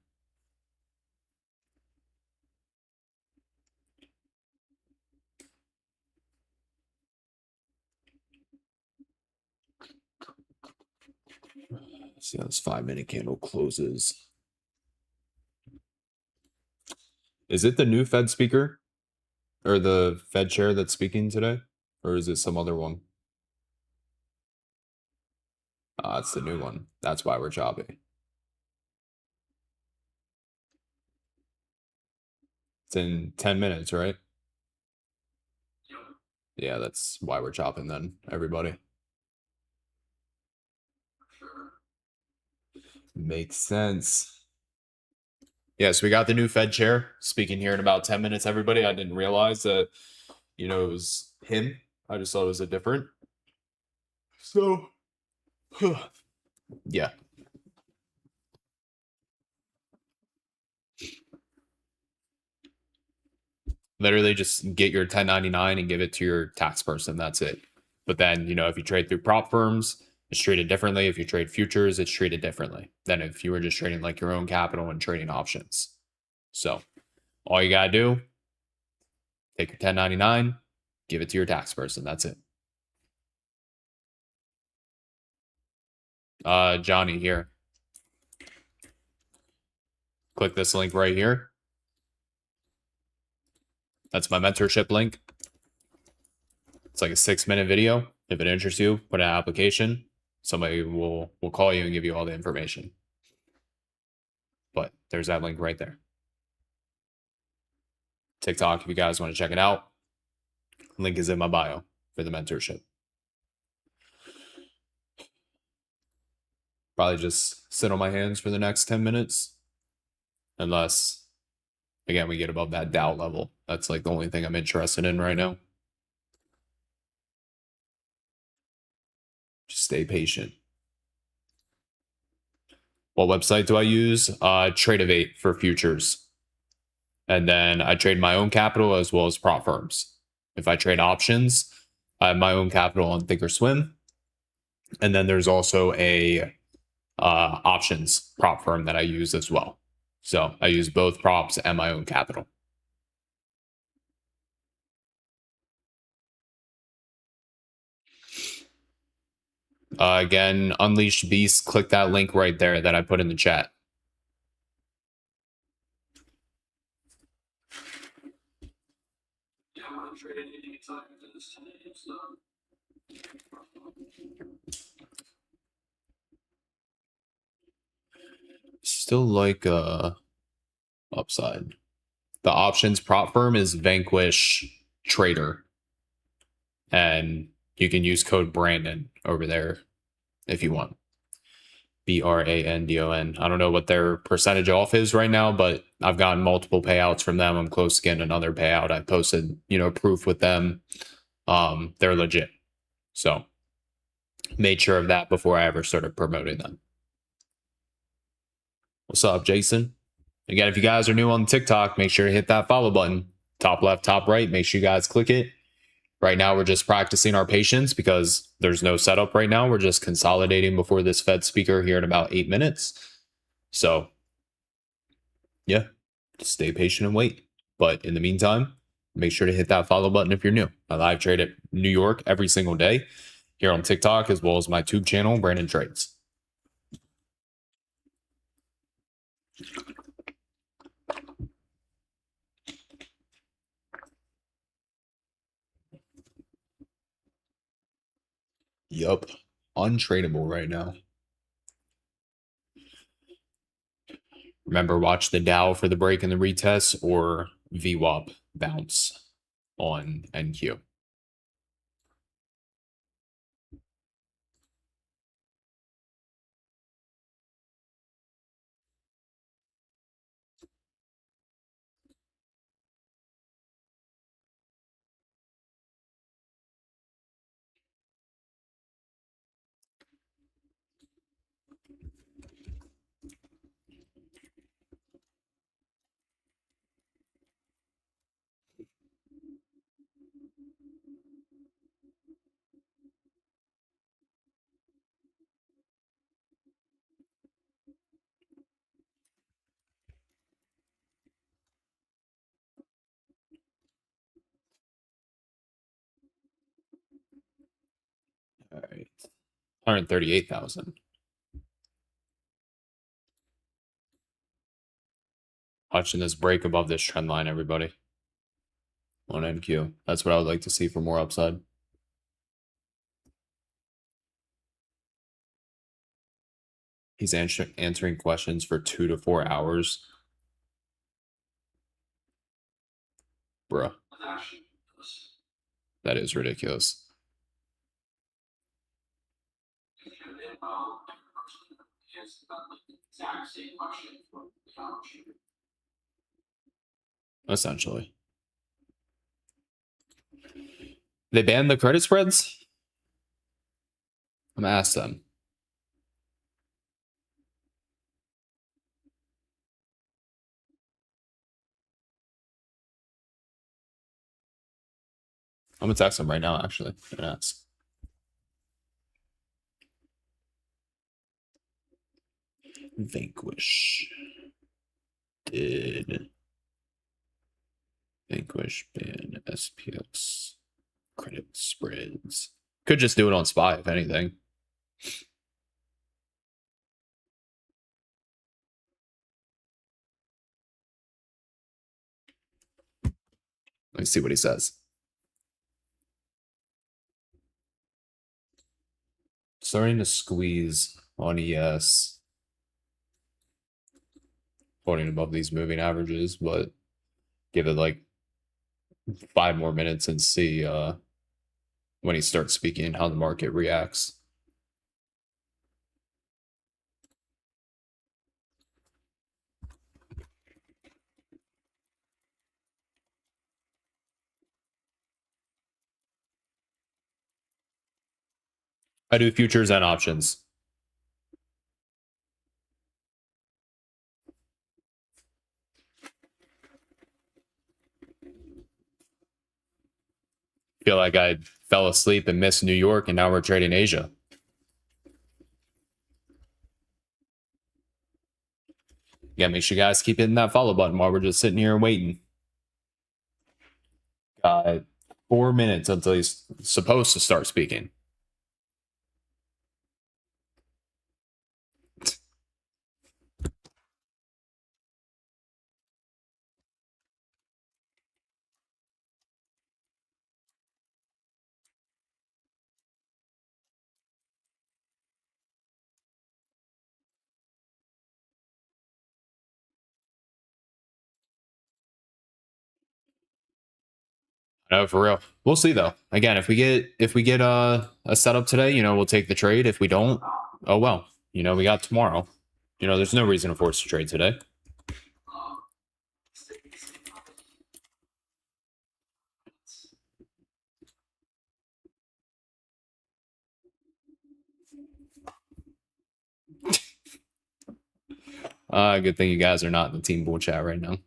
Let's see how this 5-minute candle closes. Is it the new Fed speaker or the Fed chair that's speaking today? Or is it some other one? It's the new one. That's why we're choppy. It's in 10 minutes, right? Yeah, that's why we're chopping then, everybody. Makes sense. Yes, we got the new Fed chair speaking here in about 10 minutes, everybody. I didn't realize that, it was him. I just thought it was a different. So, yeah. Literally just get your 1099 and give it to your tax person. That's it. But then, if you trade through prop firms, it's treated differently. If you trade futures, it's treated differently than if you were just trading like your own capital and trading options. So all you got to do, take your 1099, give it to your tax person. That's it. Johnny here. Click this link right here. That's my mentorship link. It's like a 6-minute video. If it interests you, put an application. Somebody will call you and give you all the information. But there's that link right there. TikTok, if you guys want to check it out, link is in my bio for the mentorship. Probably just sit on my hands for the next 10 minutes. Unless, again, we get above that Dow level. That's like the only thing I'm interested in right now. Just stay patient. What website do I use? Tradeovate for futures. And then I trade my own capital as well as prop firms. If I trade options, I have my own capital on Thinkorswim. And then there's also a options prop firm that I use as well. So I use both props and my own capital. Again, Unleashed Beast, click that link right there that I put in the chat. Still like upside. The options prop firm is Vanquish Trader. And you can use code Brandon over there if you want. BRANDON. I don't know what their percentage off is right now, but I've gotten multiple payouts from them. I'm close to getting another payout. I posted, proof with them. They're legit. So made sure of that before I ever started promoting them. What's up, Jason? Again, if you guys are new on TikTok, make sure to hit that follow button. Top left, top right. Make sure you guys click it. Right now, we're just practicing our patience because there's no setup right now. We're just consolidating before this Fed speaker here in about 8 minutes. So, yeah, just stay patient and wait. But in the meantime, make sure to hit that follow button if you're new. I live trade at New York every single day here on TikTok, as well as my tube channel, BrandonTrades. Yup. Untradeable right now. Remember, watch the Dow for the break and the retest or VWAP bounce on NQ. All right. 138,000. Watching this break above this trend line, everybody. On NQ. That's what I would like to see for more upside. He's answering questions for 2 to 4 hours. Bruh. That is ridiculous. Essentially. They banned the credit spreads? I'm gonna ask them. I'm gonna text them right now, actually, and ask. Vanquish. Did Vanquish ban SPX credit spreads? Could just do it on SPY, if anything. Let me see what he says. Starting to squeeze on ES. Holding above these moving averages, but give it like 5 more minutes and see when he starts speaking how the market reacts. I do futures and options. Feel like I fell asleep and missed New York, and now we're trading Asia. Yeah, make sure you guys keep hitting that follow button while we're just sitting here waiting. Got 4 minutes until he's supposed to start speaking. No, for real. We'll see though. Again, if we get a setup today, you know, we'll take the trade. If we don't, oh well. You know, we got tomorrow. You know, there's no reason to force a trade today. Good thing you guys are not in the team bull chat right now.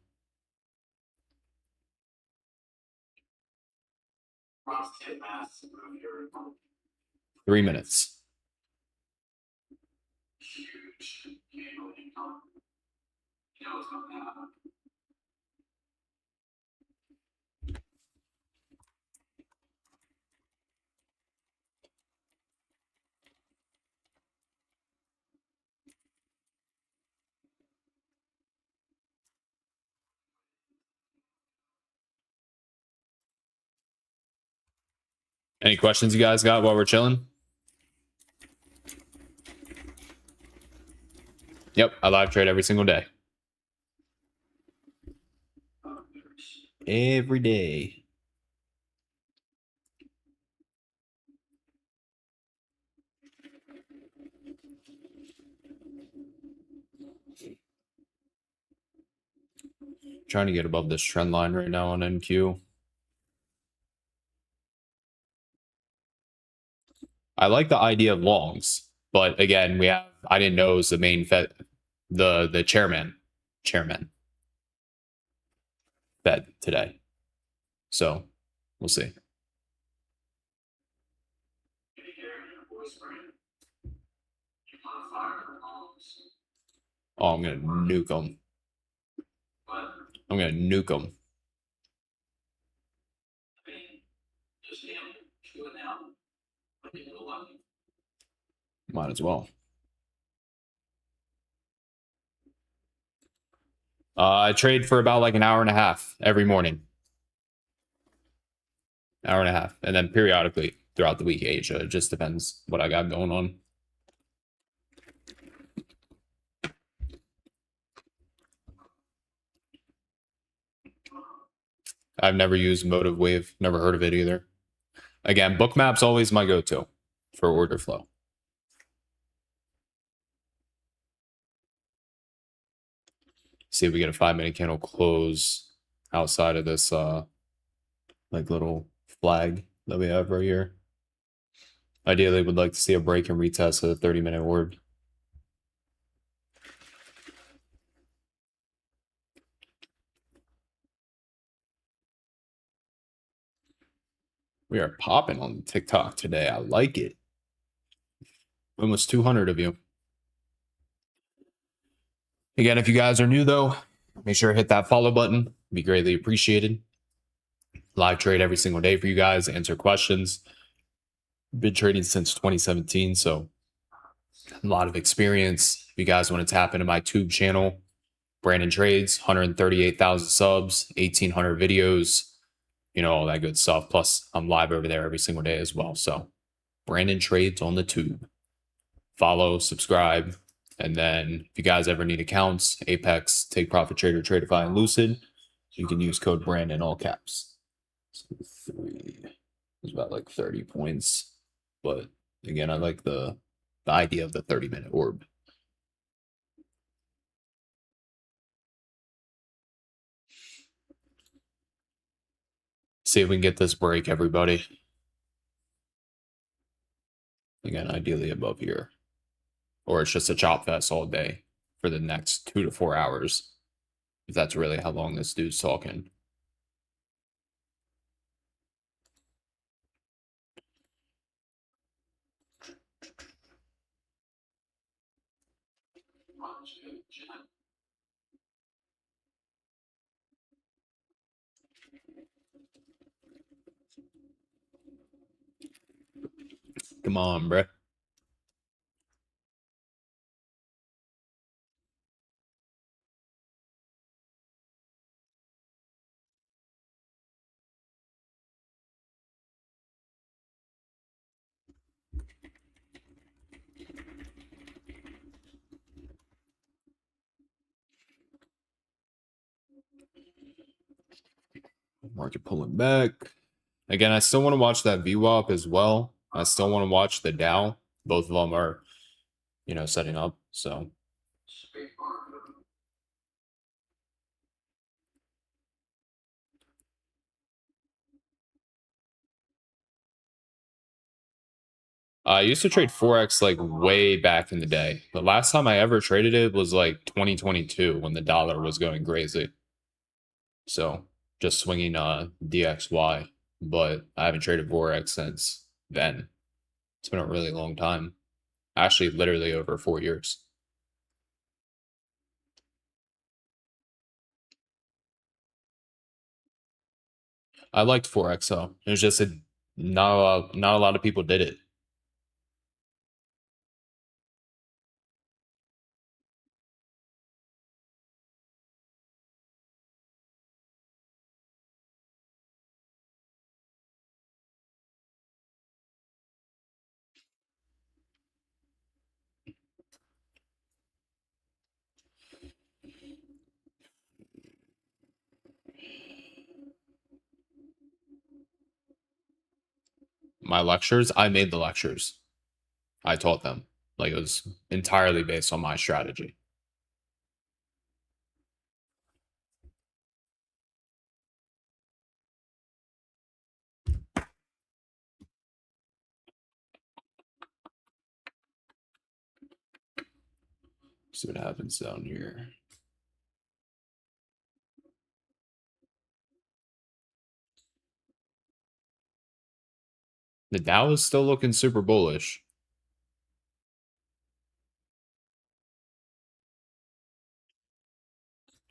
Three minutes. Any questions you guys got while we're chilling? Yep, I live trade every single day. Every day. Trying to get above this trend line right now on NQ. I like the idea of longs, but again, I didn't know it was the main Fed, the chairman Fed today. So we'll see. Oh, I'm gonna nuke them. I'm gonna nuke them. Might as well. I trade for about like an hour and a half every morning. Hour and a half. And then periodically throughout the week, Asia. It just depends what I got going on. I've never used Motive Wave. Never heard of it either. Again, Bookmap's always my go-to for order flow. See if we get a 5-minute candle close outside of this like little flag that we have right here. Ideally, would like to see a break and retest of the 30-minute orb. We are popping on TikTok today. I like it. Almost 200 of you. Again, if you guys are new, though, make sure to hit that follow button. It'd be greatly appreciated. Live trade every single day for you guys, answer questions. Been trading since 2017, so a lot of experience. If you guys want to tap into my tube channel, BrandonTrades, 138,000 subs, 1,800 videos, you know, all that good stuff. Plus, I'm live over there every single day as well. So, BrandonTrades on the tube. Follow, subscribe, and then if you guys ever need accounts, Apex, Take Profit Trader, Tradeify, and Lucid, you can use code Brand in all caps. So 3 is about like 30 points. But again, I like the idea of the 30-minute orb. See if we can get this break, everybody. Again, ideally above here. Or it's just a chop fest all day for the next 2 to 4 hours. If that's really how long this dude's talking. Come on, bruh. Market pulling back. Again, I still want to watch that VWAP as well. I still want to watch the Dow. Both of them are, you know, setting up. So I used to trade Forex like way back in the day. The last time I ever traded it was like 2022 when the dollar was going crazy. So just swinging DXY, but I haven't traded Forex since then. It's been a really long time. Actually, literally over 4 years. I liked Forex though. It was just not a lot of people did it. My lectures, I made the lectures. I taught them. Like it was entirely based on my strategy. See what happens down here. The Dow is still looking super bullish.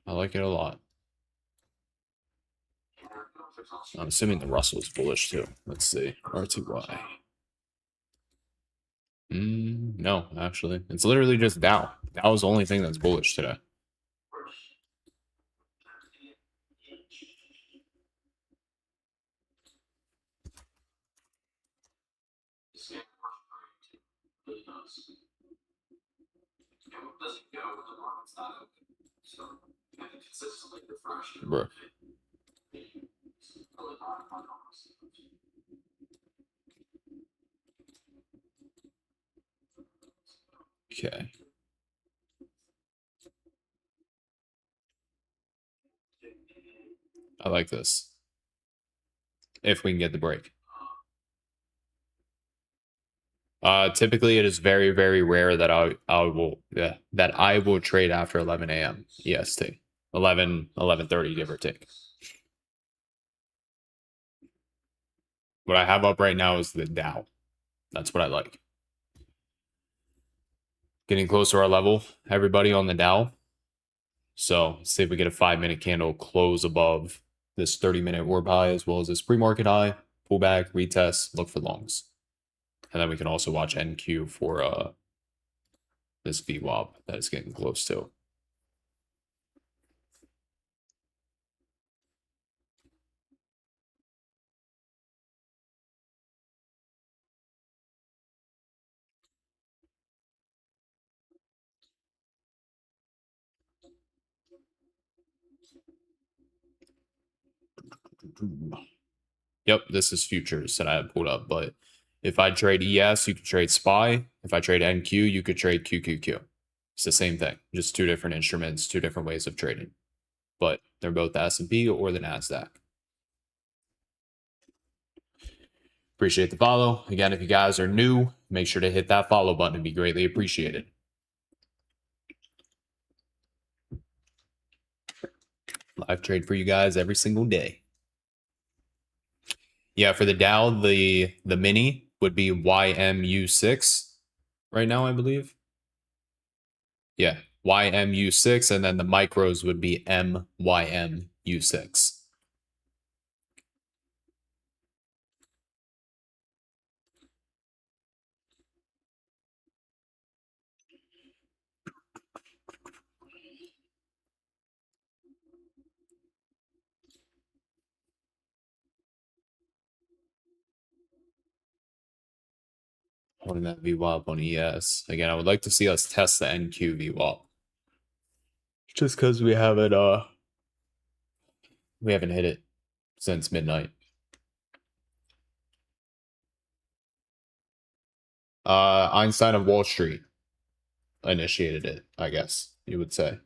I like it a lot. I'm assuming the Russell is bullish too. Let's see. RTY. No, actually. It's literally just Dow. Dow is the only thing that's bullish today. Bro. Okay. I like this. If we can get the break. Typically it is very, very rare that I will trade after 11 a.m. EST. 11:30, give or take. What I have up right now is the Dow. That's what I like. Getting close to our level, everybody on the Dow. So see if we get a 5-minute candle close above this 30-minute orb high as well as this pre-market high, pull back, retest, look for longs. And then we can also watch NQ for this VWAP that is getting close to. Yep, this is futures that I have pulled up. But if I trade ES, you could trade SPY. If I trade NQ, you could trade QQQ. It's the same thing, just two different instruments, two different ways of trading. But they're both the S&P or the NASDAQ. Appreciate the follow. Again, if you guys are new, make sure to hit that follow button. It'd be greatly appreciated. Live trade for you guys every single day. Yeah, for the Dow, the mini would be YMU6 right now, I believe. Yeah, YMU6, and then the micros would be MYMU6. Holding that VWAP on ES. Again, I would like to see us test the NQ VWAP. Just because we haven't hit it since midnight. Einstein of Wall Street initiated it, I guess you would say.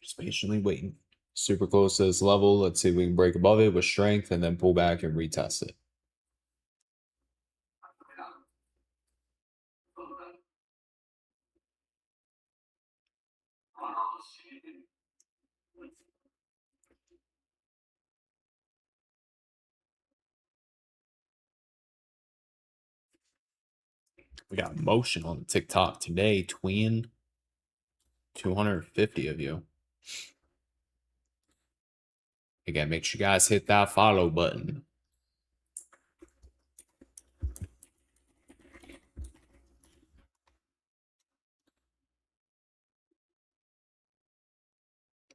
Just patiently waiting. Super close to this level. Let's see if we can break above it with strength and then pull back and retest it. We got motion on TikTok today, tween. 250 of you. Again, make sure you guys hit that follow button.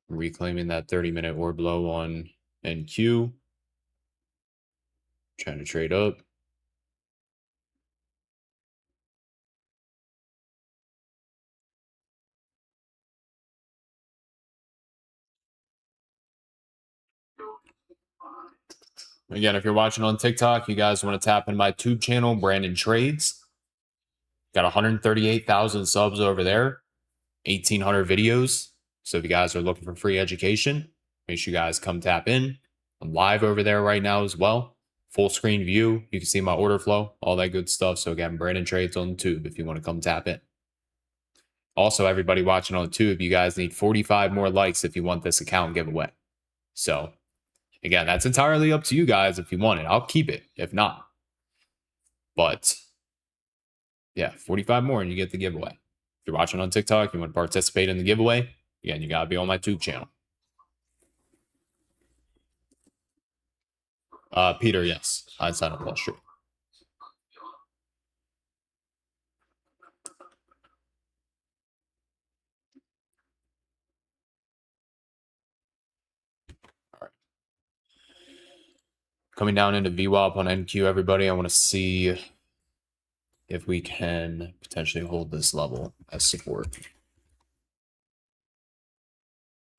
Reclaiming that 30-minute orb low on NQ. Trying to trade up. Again, if you're watching on TikTok, you guys want to tap in my tube channel, BrandonTrades. Got 138,000 subs over there, 1,800 videos. So if you guys are looking for free education, make sure you guys come tap in. I'm live over there right now as well. Full screen view. You can see my order flow, all that good stuff. So again, BrandonTrades on tube if you want to come tap in. Also, everybody watching on tube, you guys need 45 more likes if you want this account giveaway. So again, that's entirely up to you guys if you want it. I'll keep it if not. But yeah, 45 more and you get the giveaway. If you're watching on TikTok, you want to participate in the giveaway, again, you got to be on my tube channel. Peter, yes. I signed up Wall Street. All right. Coming down into VWAP on NQ, everybody, I want to see if we can potentially hold this level as support.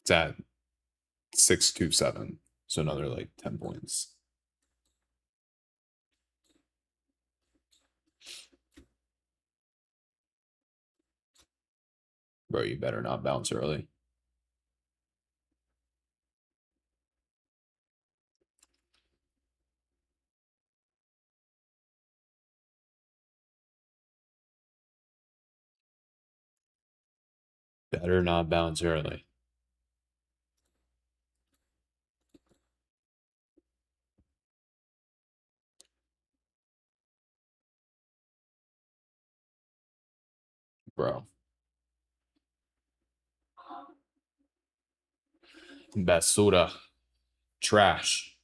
It's at 627, so another like 10 points. Bro, you better not bounce early. Better not bounce early. Bro. Basura. Trash.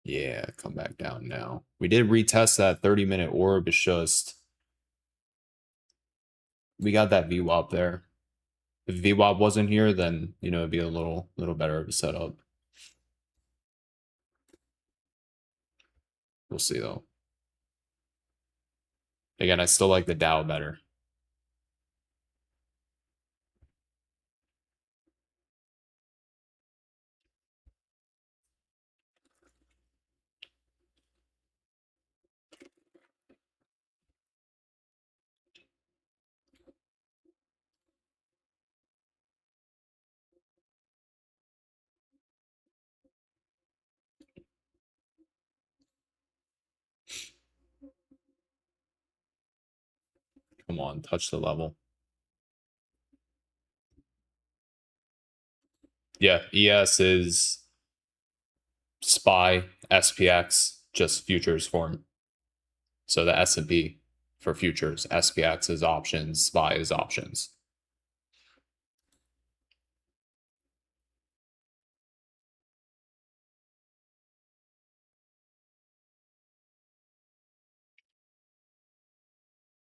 Yeah, come back down now. We did retest that 30-minute orb. It's just we got that VWAP there. If VWAP wasn't here, then it'd be a little better of a setup. We'll see though. Again, I still like the Dow better. Come on, touch the level. Yeah, ES is SPY, SPX, just futures form. So the S&P for futures, SPX is options, SPY is options.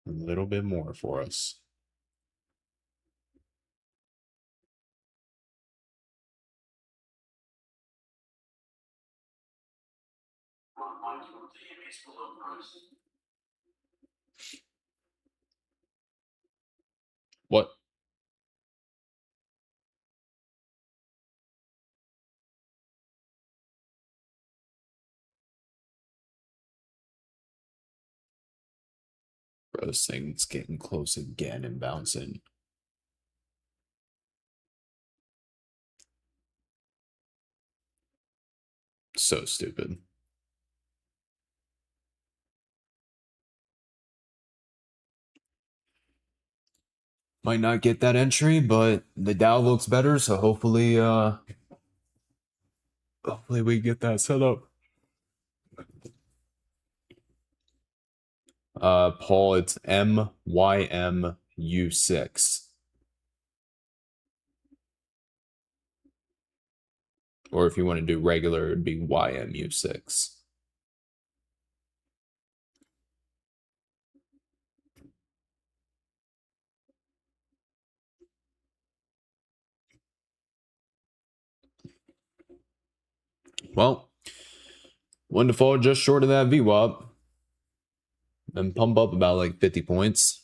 A little bit more for us. What? this thing's getting close again and bouncing. So stupid. Might not get that entry, but the Dow looks better, so hopefully we get that set up. Paul, it's MYMU6. Or if you want to do regular, it'd be YMU6. Well, one to fall just short of that VWAP. And pump up about like 50 points.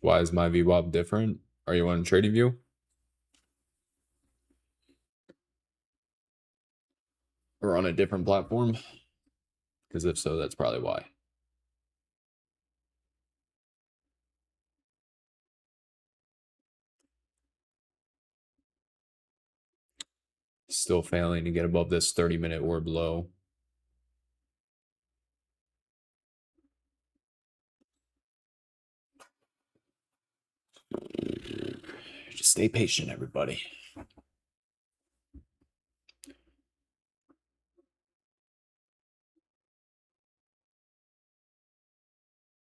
Why is my VWAP different? Are you on Trading View? Or on a different platform? Because if so, that's probably why. Still failing to get above this 30-minute orb low. Just stay patient, everybody.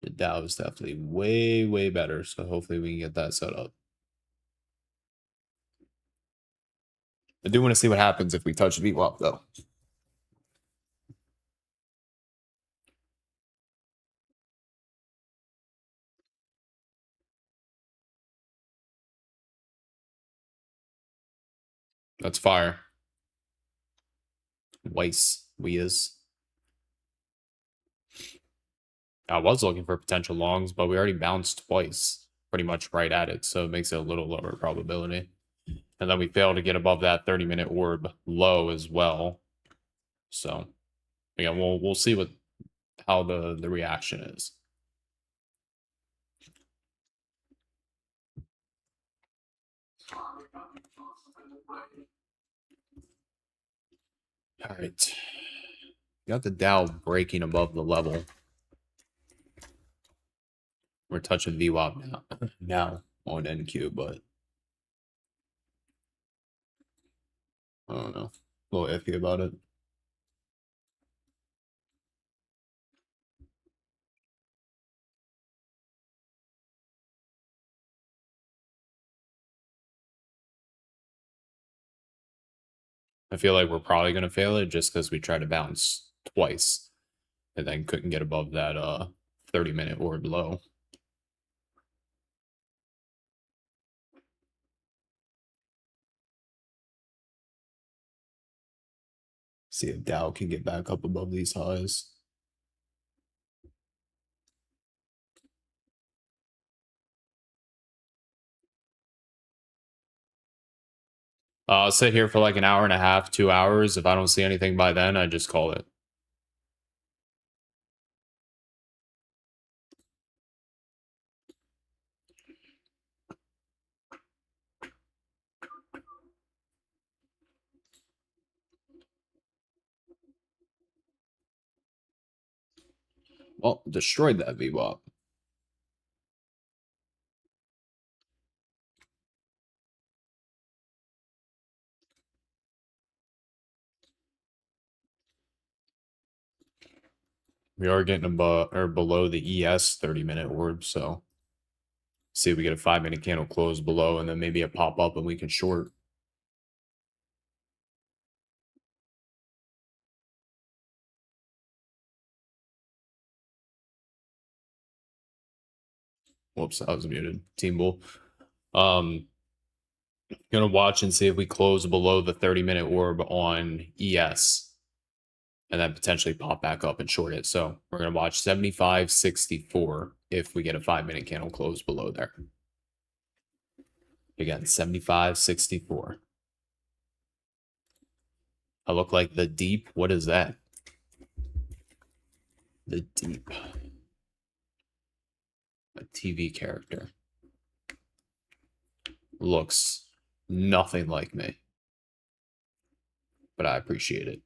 The Dow is definitely way, way better, so hopefully we can get that set up. I do want to see what happens if we touch VWAP, though. That's fire. Weiss, we is. I was looking for potential longs, but we already bounced twice, pretty much right at it, so it makes it a little lower probability. And then we failed to get above that 30-minute orb low as well. So again, we'll see how the reaction is. All right. Got the Dow breaking above the level. We're touching VWAP now on NQ, but I don't know. A little iffy about it. I feel like we're probably going to fail it just because we tried to bounce twice and then couldn't get above that 30-minute orb low. See if Dow can get back up above these highs. I'll sit here for like an hour and a half, 2 hours. If I don't see anything by then, I just call it. Well, destroyed that VWAP. We are getting above or below the ES 30-minute orb, so see if we get a 5-minute candle close below and then maybe a pop up and we can short. Whoops, I was muted. Team Bull. Gonna watch and see if we close below the 30-minute orb on ES and then potentially pop back up and short it. So we're gonna watch 75.64. if we get a 5-minute candle close below there. Again, 75.64. I look like the deep. What is that? The deep. A TV character. Looks nothing like me. But I appreciate it.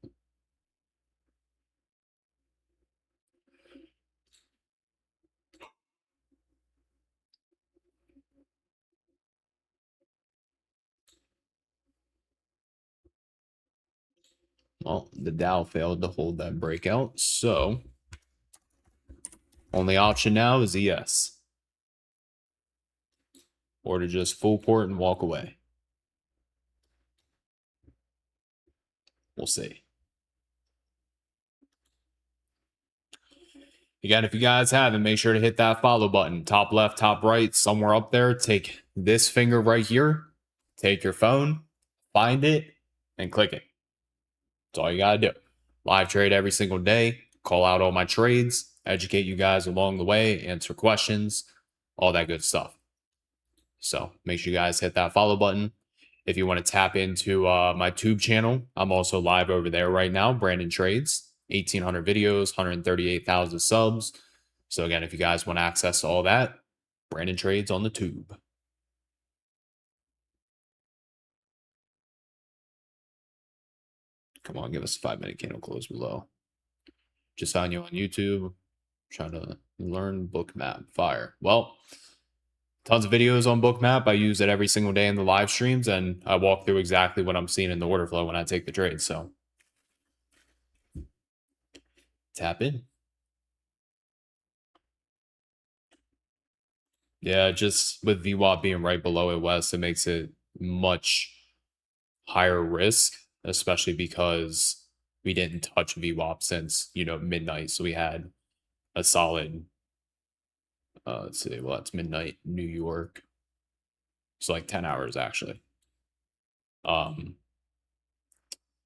Well, the Dow failed to hold that breakout, so only option now is ES. Or to just full port and walk away. We'll see. Again, if you guys haven't, make sure to hit that follow button. Top left, top right, somewhere up there. Take this finger right here. Take your phone, find it, and click it. That's all you got to do. Live trade every single day. Call out all my trades. Educate you guys along the way. Answer questions. All that good stuff. So make sure you guys hit that follow button. If you want to tap into my tube channel, I'm also live over there right now. BrandonTrades. 1,800 videos, 138,000 subs. So again, if you guys want access to all that, BrandonTrades on the tube. Come on, give us a 5-minute candle close below. Just found you on YouTube. Trying to learn Bookmap. Fire. Well, tons of videos on Bookmap. I use it every single day in the live streams, and I walk through exactly what I'm seeing in the order flow when I take the trade. So tap in. Yeah, just with VWAP being right below it West, it makes it much higher risk, especially because we didn't touch VWAP since, midnight. So we had a solid, let's see, well, that's midnight New York. So like 10 hours actually.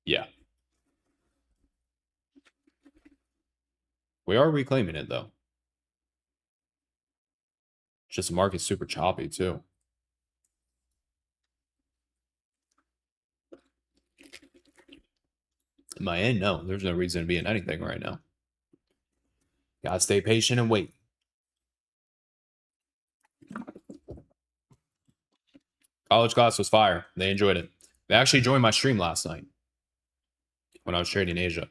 Yeah. We are reclaiming it though. Just the market's super choppy too. In my end, no, there's no reason to be in anything right now. Gotta stay patient and wait. College class was fire. They enjoyed it. They actually joined my stream last night when I was trading Asia.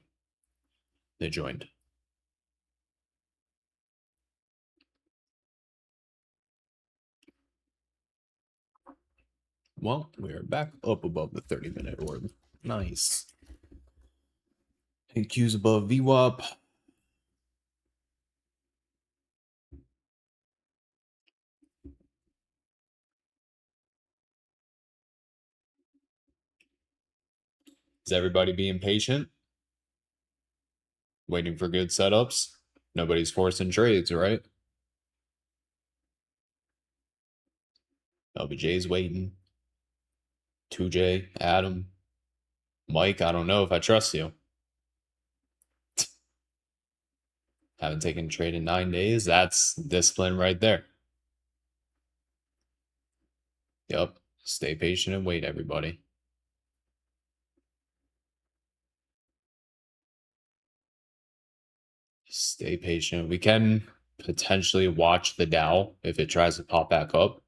They joined. Well, we are back up above the 30-minute orb. Nice. AQ's above VWAP. Is everybody being patient? Waiting for good setups? Nobody's forcing trades, right? LBJ's waiting. 2J, Adam, Mike, I don't know if I trust you. Haven't taken a trade in 9 days. That's discipline right there. Yep. Stay patient and wait, everybody. Stay patient. We can potentially watch the Dow if it tries to pop back up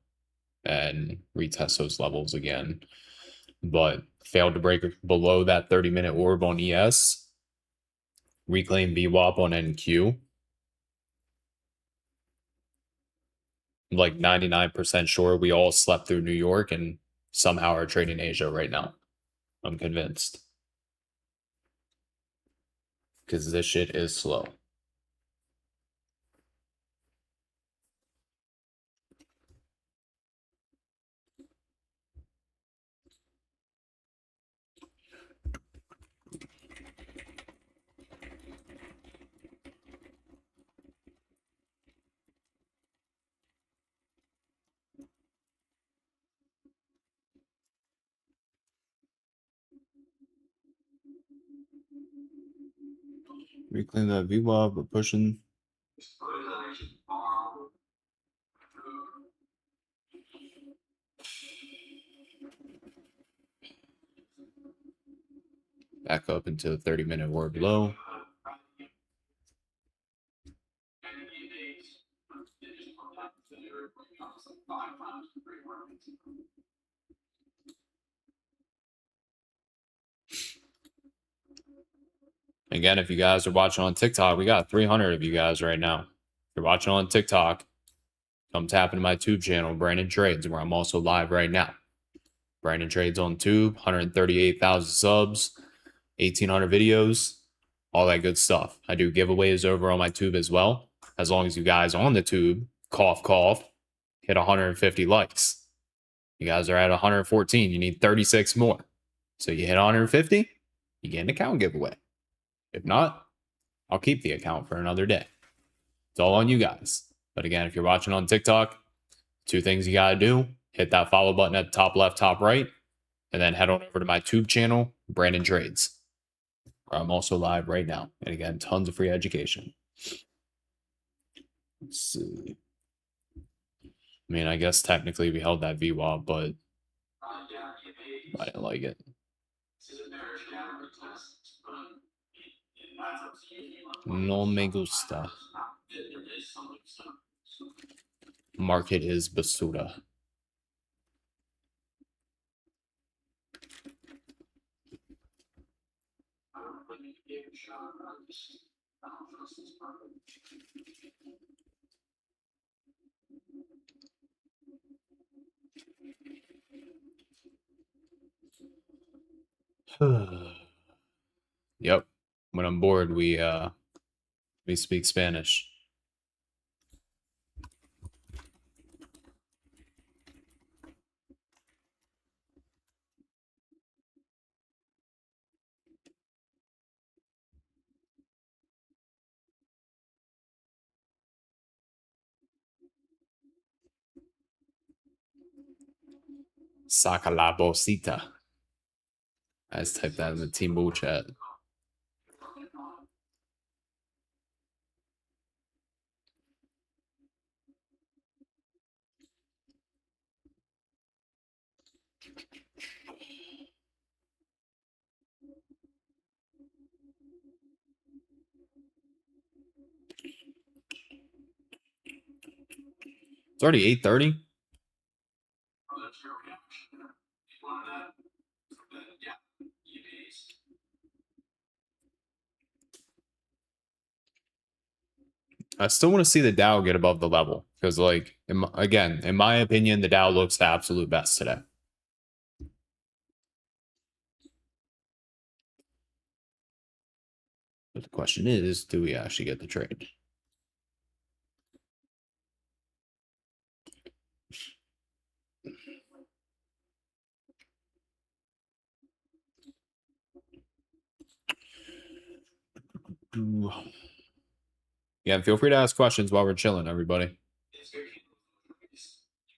and retest those levels again. But failed to break below that 30-minute orb on ES. Reclaim VWAP on NQ. I'm like 99% sure we all slept through New York and somehow are trading Asia right now. I'm convinced. Because this shit is slow. Reclaim that VWAP. We're pushing. back up into the 30-minute or below. Again, if you guys are watching on TikTok, we got 300 of you guys right now. If you're watching on TikTok, come tap into my Tube channel, BrandonTrades, where I'm also live right now. BrandonTrades on Tube, 138,000 subs, 1,800 videos, all that good stuff. I do giveaways over on my Tube as well. As long as you guys on the Tube, cough, cough, hit 150 likes. You guys are at 114. You need 36 more. So you hit 150, you get an account giveaway. If not, I'll keep the account for another day. It's all on you guys. But again, if you're watching on TikTok, 2 things you got to do. Hit that follow button at the top left, top right, and then head on over to my Tube channel, BrandonTrades, where I'm also live right now. And again, tons of free education. Let's see. I mean, I guess technically we held that VWAP, but I didn't like it. No me gusta. Market is basura. Yep. When I'm bored, we speak Spanish. Saca la bolsita. I just typed that in the Team Bull chat. It's already 8:30. I still want to see the Dow get above the level because, like, again, in my opinion, the Dow looks the absolute best today. But the question is, do we actually get the trade? Yeah, feel free to ask questions while we're chilling, everybody.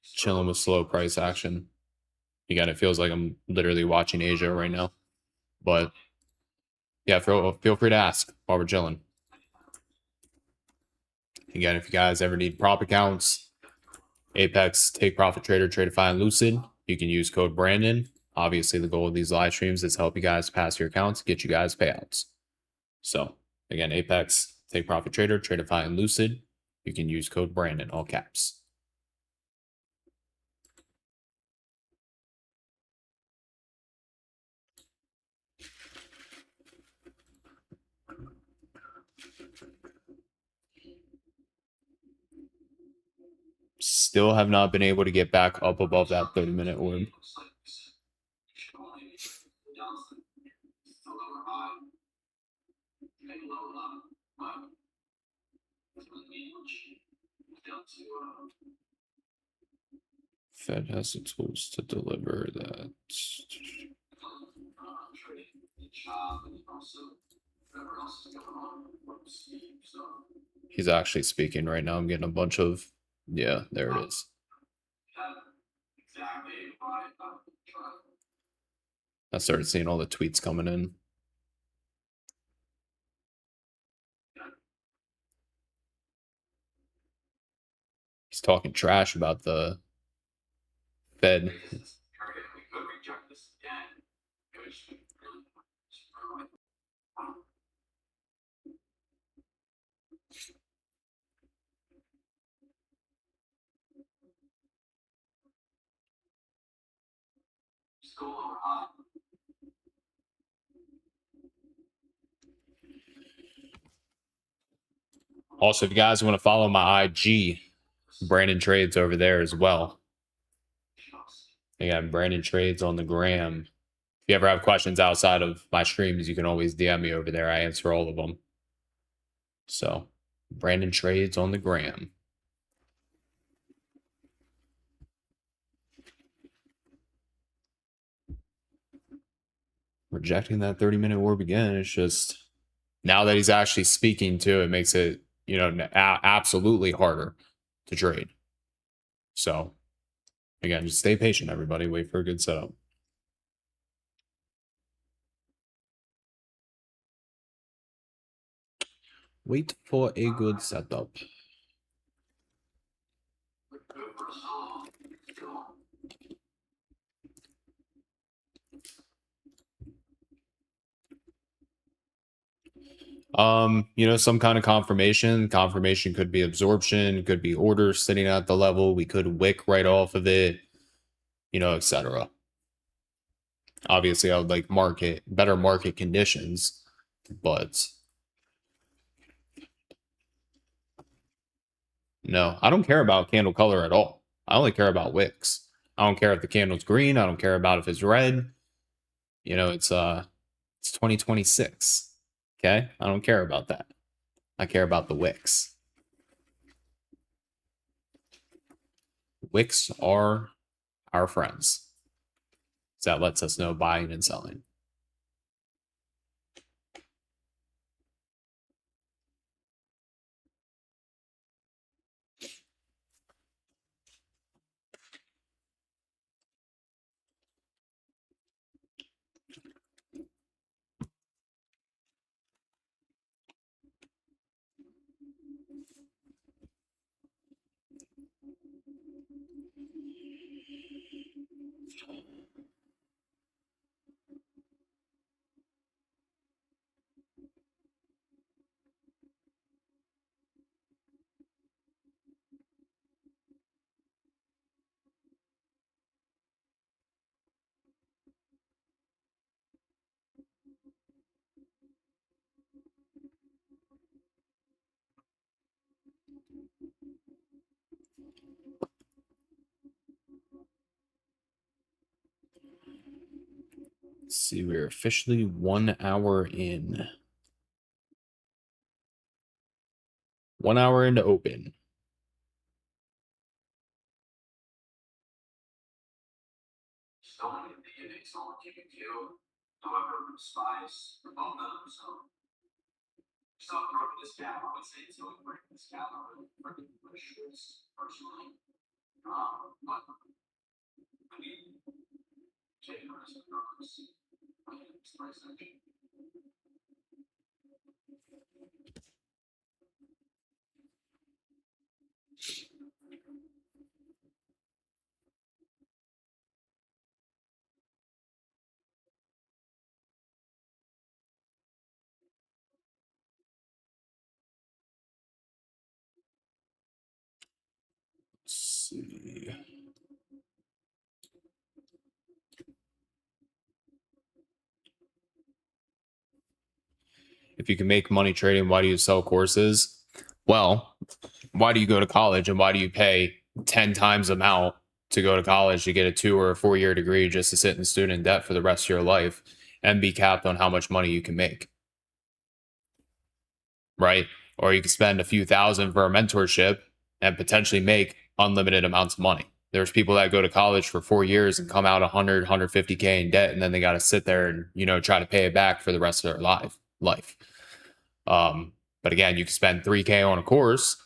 Chilling with slow price action. Again, it feels like I'm literally watching Asia right now. But yeah, feel free to ask while we're chilling. Again, if you guys ever need prop accounts, Apex, Take Profit Trader, Tradeify, and Lucid, you can use code Brandon. Obviously, the goal of these live streams is to help you guys pass your accounts, get you guys payouts. So again, Apex, Take Profit Trader, Tradeify, and Lucid, you can use code Brandon, all caps. Still have not been able to get back up above that 30-minute orb. Fed has the tools to deliver that. He's actually speaking right now. I'm getting a bunch of, yeah, there it is. I started seeing all the tweets coming in. He's talking trash about the Fed. Also, if you guys want to follow my IG, Brandon Trades over there as well. Again, Brandon Trades on the gram. If you ever have questions outside of my streams, you can always DM me over there. I answer all of them. So, Brandon Trades on the gram. Rejecting that 30-minute orb again. It's just now that he's actually speaking to it, makes it, absolutely harder to trade. So, again, just stay patient, everybody. Wait for a good setup. Wait for a good setup. Some kind of confirmation. Confirmation could be absorption, could be orders sitting at the level. We could wick right off of it, etc. Obviously, I would like better market conditions, but no, I don't care about candle color at all. I only care about wicks. I don't care if the candle's green. I don't care about if it's red. It's 2026. Okay? I don't care about that. I care about the wicks. Wicks are our friends. So that lets us know buying and selling. Let's see, we're officially 1 hour in. 1 hour into open. Let's see. If you can make money trading, why do you sell courses? Well, why do you go to college and why do you pay 10 times amount to go to college to get a 2 or a 4-year degree just to sit in student debt for the rest of your life and be capped on how much money you can make? Right? Or you could spend a few thousand for a mentorship and potentially make unlimited amounts of money. There's people that go to college for 4 years and come out 100, 150K in debt, and then they got to sit there and, try to pay it back for the rest of their life. But again, you can spend 3K on a course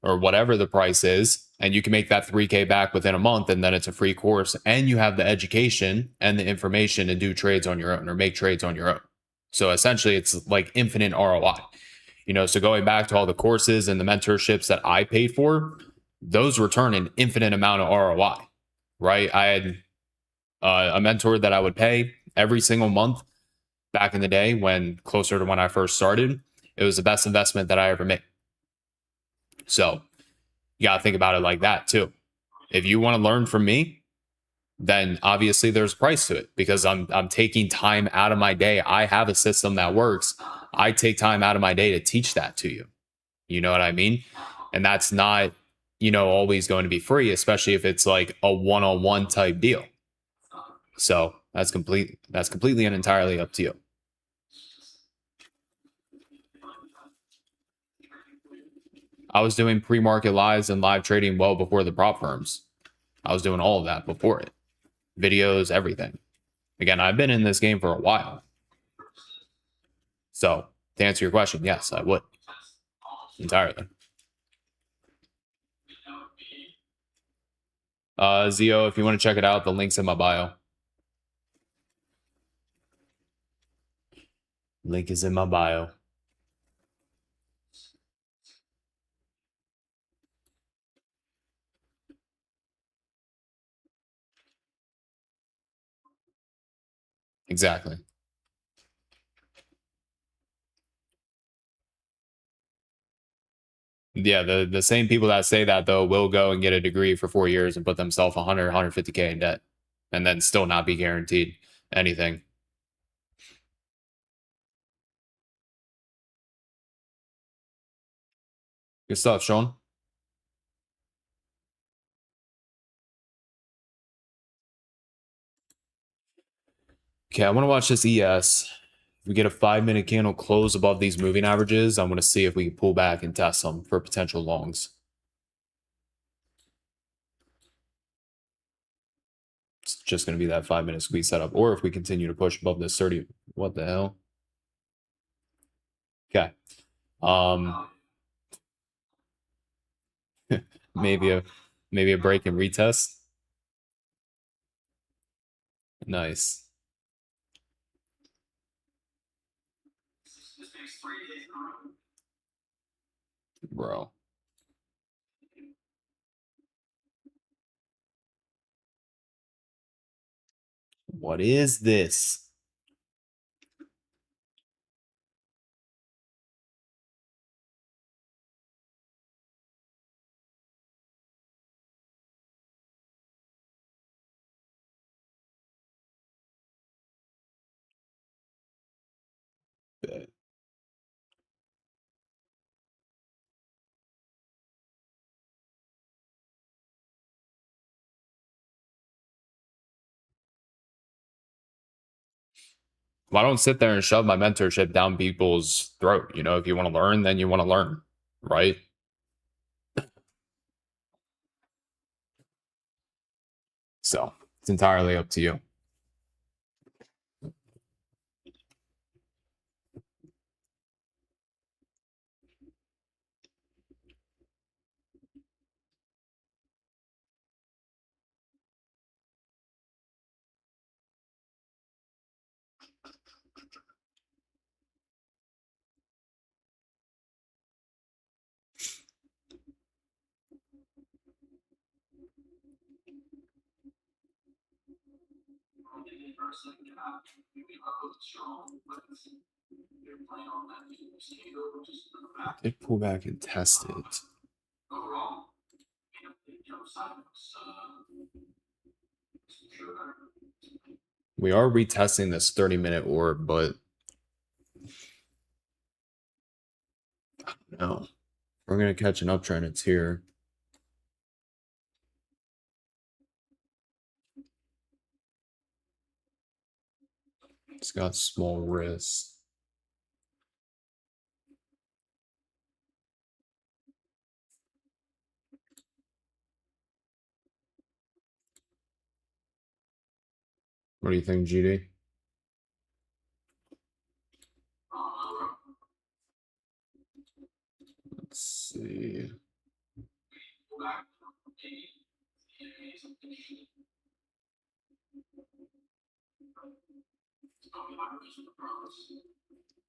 or whatever the price is, and you can make that 3K back within a month, and then it's a free course, and you have the education and the information to do trades on your own or make trades on your own. So essentially, it's like infinite ROI. So going back to all the courses and the mentorships that I paid for, those return an infinite amount of ROI, right? I had a mentor that I would pay every single month back in the day closer to when I first started. It was the best investment that I ever made. So you got to think about it like that too. If you want to learn from me, then obviously there's a price to it because I'm taking time out of my day. I have a system that works. I take time out of my day to teach that to you. You know what I mean? And that's not, always going to be free, especially if it's like a one-on-one type deal. So that's completely and entirely up to you. I was doing pre-market lives and live trading well before the prop firms. I was doing all of that before it. Videos, everything. Again, I've been in this game for a while. So to answer your question, yes, I would. Entirely. Zio, if you want to check it out, the link's in my bio. Link is in my bio. Exactly. Yeah, the same people that say that though will go and get a degree for 4 years and put themselves 100, 150K in debt and then still not be guaranteed anything. Good stuff, Sean. Okay, I want to watch this ES. If we get a 5-minute candle close above these moving averages, I'm going to see if we can pull back and test them for potential longs. It's just going to be that 5-minute squeeze setup. Or if we continue to push above this 30. What the hell? Okay. Maybe a break and retest. Nice. Bro. What is this? Well, I don't sit there and shove my mentorship down people's throat. If you want to learn, then you want to learn, right? So it's entirely up to you. Did pull back and test it. We are retesting this 30-minute orb, but no. We're going to catch an uptrend. It's here. It's got small wrists. What do you think, GD? Let's see.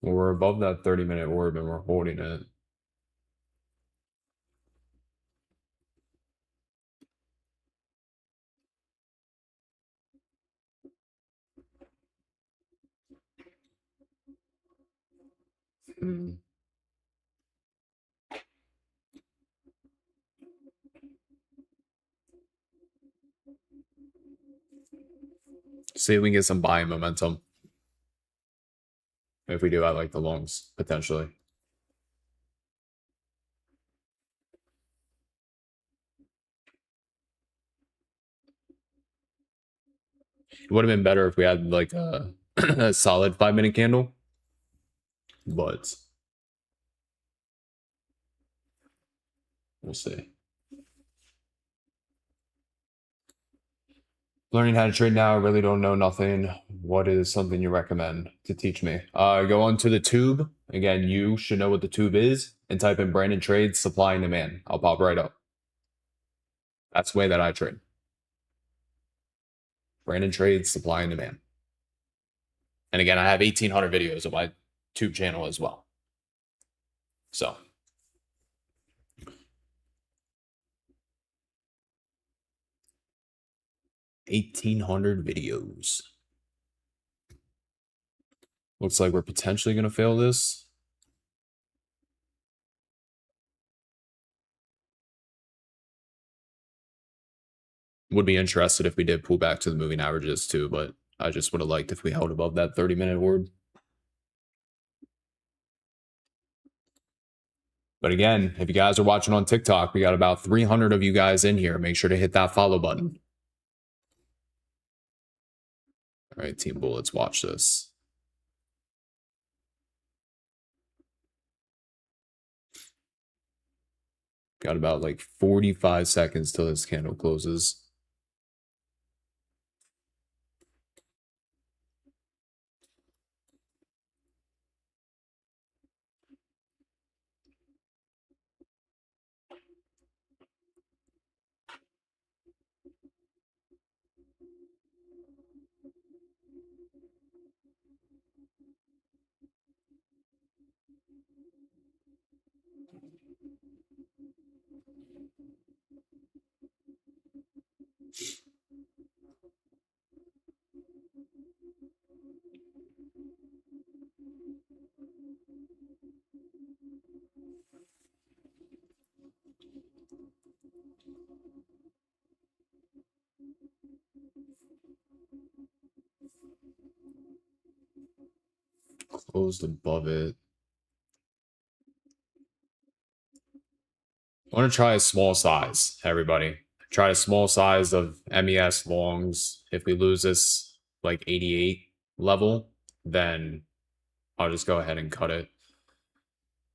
Well, we're above that 30-minute orb and we're holding it. See if we can get some buying momentum. If we do, I like the longs, potentially. It would have been better if we had like a solid 5-minute candle, but we'll see. Learning how to trade now, I really don't know nothing. What is something you recommend to teach me? Go onto the tube. Again, you should know what the tube is and type in BrandonTrades supply and demand. I'll pop right up. That's the way that I trade. BrandonTrades supply and demand. And again, I have 1,800 videos on my tube channel as well. So 1,800 videos. Looks like we're potentially going to fail this. Would be interested if we did pull back to the moving averages too, but I just would have liked if we held above that 30-minute orb. But again, if you guys are watching on TikTok, we got about 300 of you guys in here. Make sure to hit that follow button. All right, Team Bullets, watch this. Got about like 45 seconds till this candle closes. Closed above it. I want to try a small size, everybody. Try a small size of MES longs. If we lose this like 88 level, then I'll just go ahead and cut it.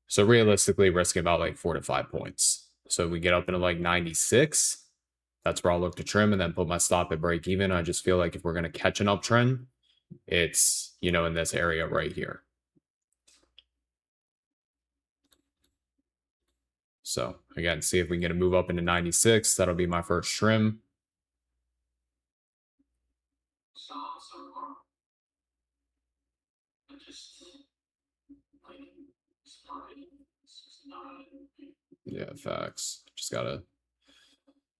So realistically, risking about like 4 to 5 points. So we get up into like 96. That's where I'll look to trim and then put my stop at break even. I just feel like if we're going to catch an uptrend, it's, you know, in this area right here. So again, see if we can get a move up into 96. That'll be my first trim. Yeah, facts. Just gotta,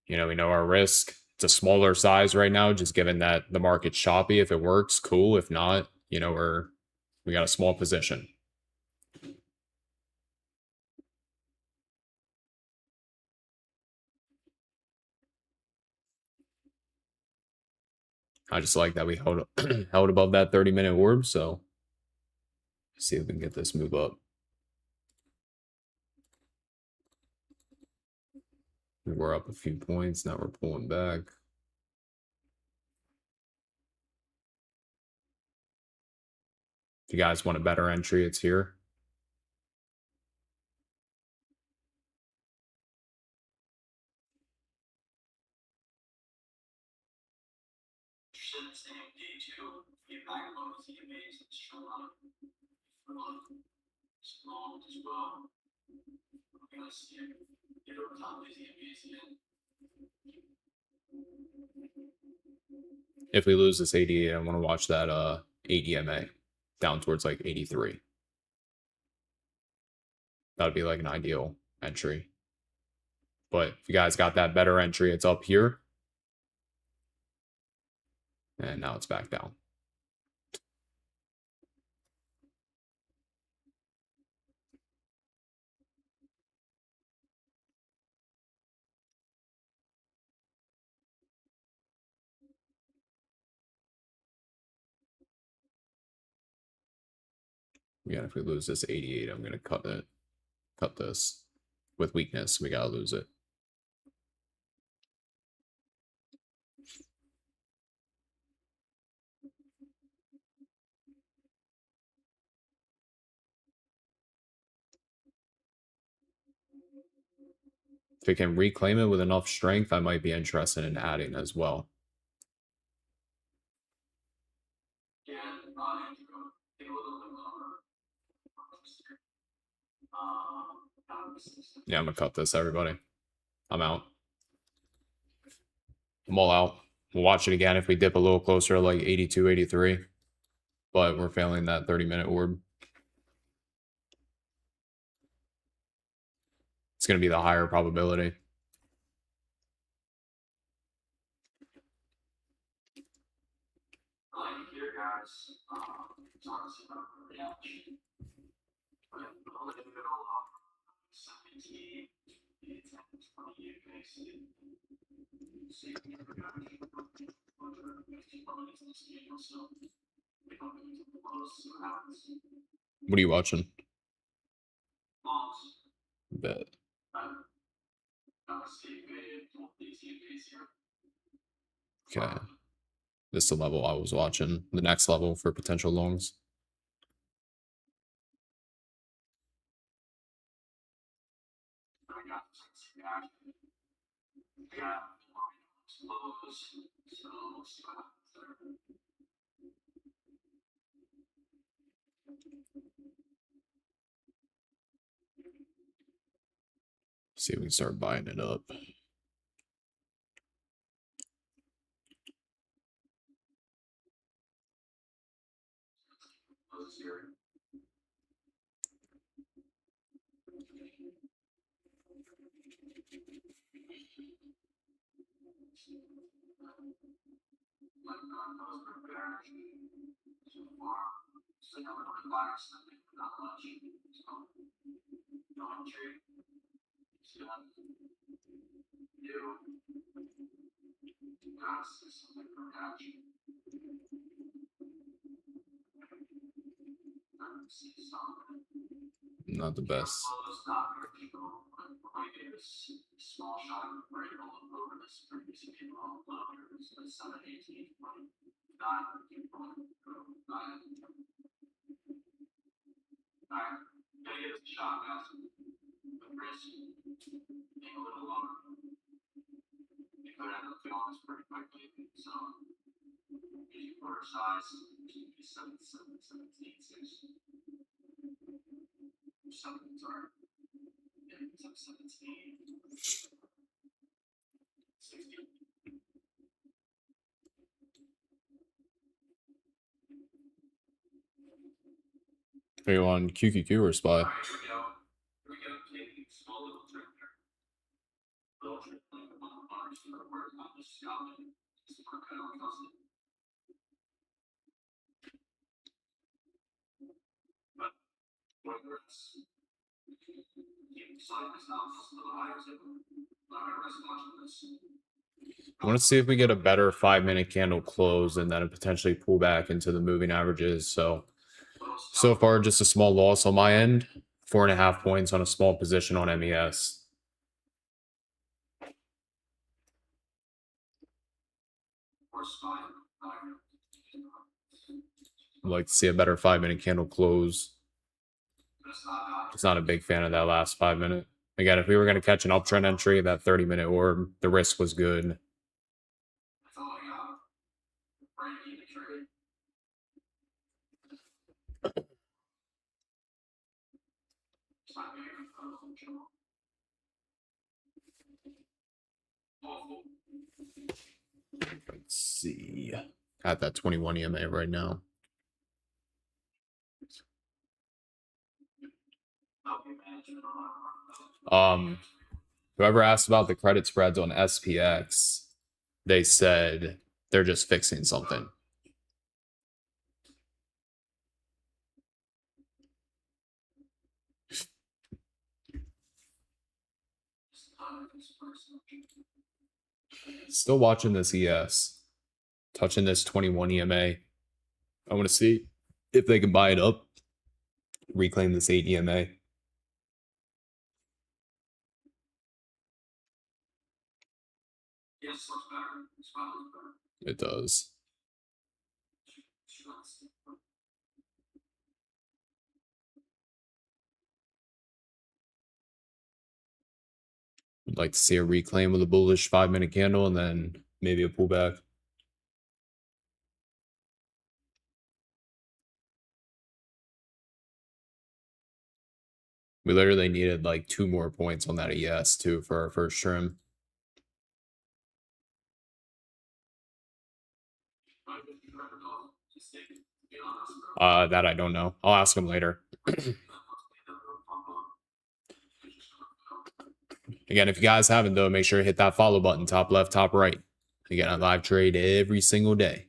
you know, we know our risk. It's a smaller size right now, just given that the market's choppy. If it works, cool. If not, you know, we got a small position. I just like that we held held above that 30-minute orb. So see if we can get this move up. We're up a few points. Now we're pulling back. If you guys want a better entry, it's here. If we lose this 88, I want to watch that 8 down towards like 83. That'd be like an ideal entry. But if you guys got that better entry, it's up here. And now it's back down. Again, if we lose this 88, I'm going to cut it. Cut this. With weakness, we got to lose it. If it can reclaim it with enough strength, I might be interested in adding as well. Yeah, I'm gonna cut this, everybody. I'm out. I'm all out. We'll watch it again if we dip a little closer, like 82, 83. But we're failing that 30-minute orb. It's going to be the higher probability. What are you watching? Bet. Okay. This is the level I was watching. The next level for potential longs. See if we can start buying it up. Not the best. Are you on QQQ or SPY? I want to see if we get a better 5-minute candle close and then potentially pull back into the moving averages. So far, just a small loss on my end. 4.5 points on a small position on MES. I'd like to see a better 5-minute candle close. Just not a big fan of that last 5-minute. Again, if we were going to catch an uptrend entry, that 30-minute orb, the risk was good. Let's see. At that 21 EMA right now. Whoever asked about the credit spreads on SPX, they said they're just fixing something. Still watching this ES. Touching this 21 EMA. I want to see if they can buy it up. Reclaim this 8 EMA. It does. Would like to see a reclaim with a bullish 5-minute candle and then maybe a pullback. We literally needed like 2 more points on that ES too for our first trim. That I don't know. I'll ask him later. Again, if you guys haven't though, make sure to hit that follow button, top left, top right. Again, I live trade every single day.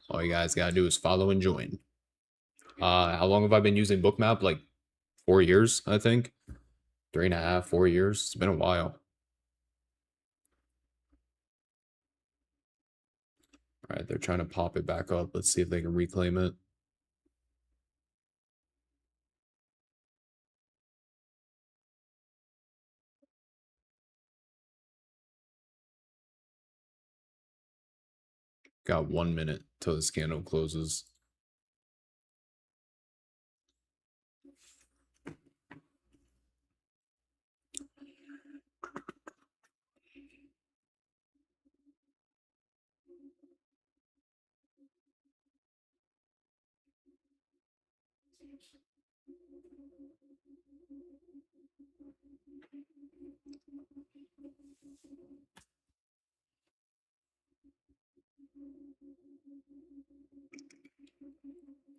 All you guys gotta do is follow and join. How long have I been using Bookmap? Like 4 years, I think. 3.5, 4 years. It's been a while. All right, they're trying to pop it back up. Let's see if they can reclaim it. Got 1 minute till this candle closes.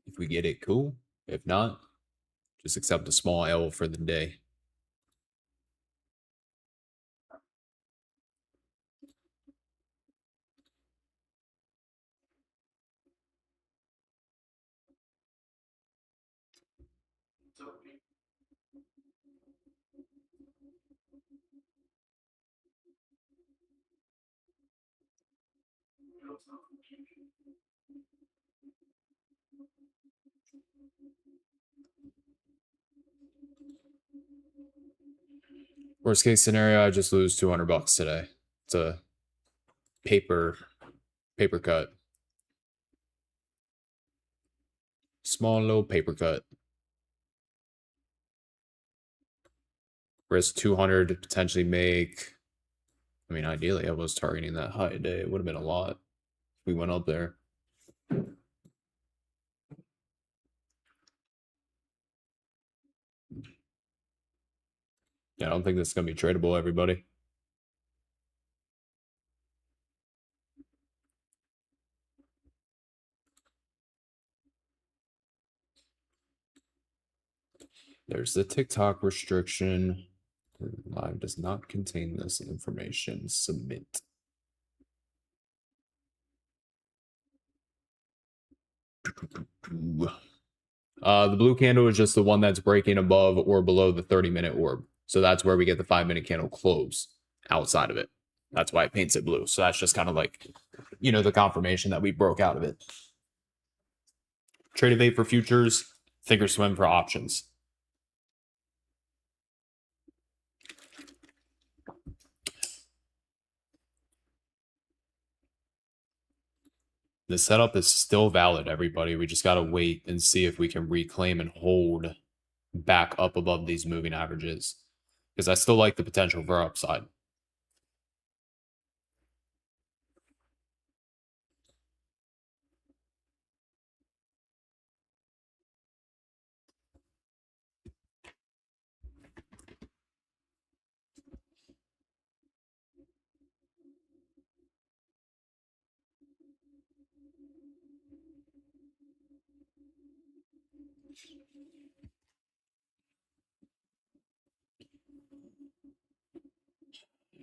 If we get it, cool. If not, just accept a small L for the day. Worst case scenario, I just lose 200 bucks today. It's a paper cut. Small little paper cut. Risk 200 to potentially make. I mean, ideally, I was targeting that high today. It would have been a lot if we went up there. Yeah, I don't think this is going to be tradable, everybody. There's the TikTok restriction. Live does not contain this information. Submit. The blue candle is just the one that's breaking above or below the 30-minute orb. So that's where we get the 5-minute candle close outside of it. That's why it paints it blue. So that's just kind of like, you know, the confirmation that we broke out of it. Trade evade for futures, thinkorswim for options. The setup is still valid, everybody. We just got to wait and see if we can reclaim and hold back up above these moving averages. Because I still like the potential for upside.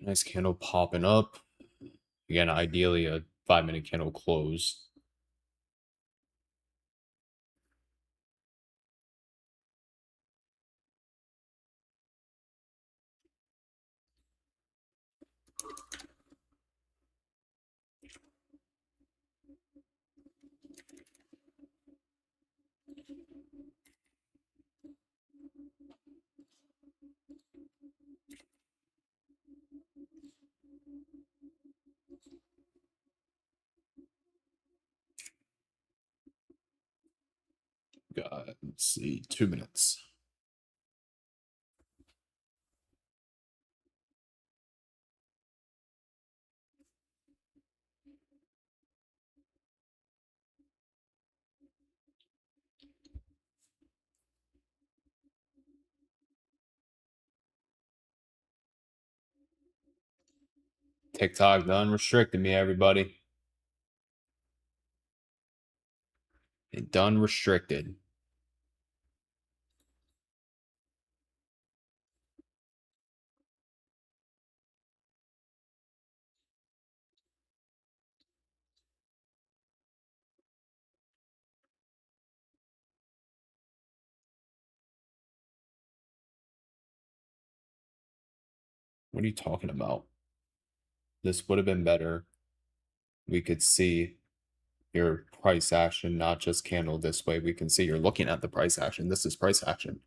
Nice candle popping up. Again, ideally a 5-minute candle close. Got, let's see, 2 minutes. TikTok done restricted me, everybody. It done restricted. What are you talking about? This would have been better. We could see your price action, not just candle this way. We can see you're looking at the price action. This is price action.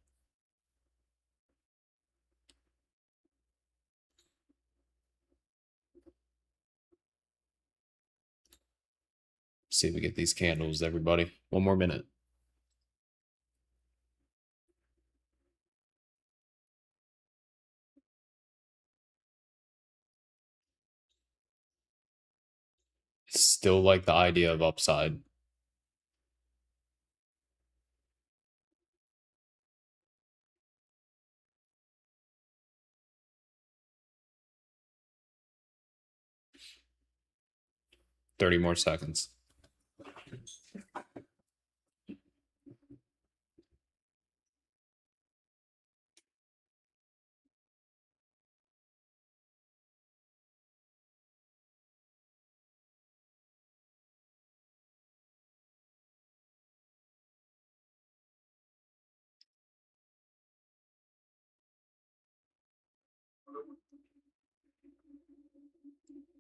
See if we get these candles, everybody. One more minute. Still like the idea of upside. $30 more seconds.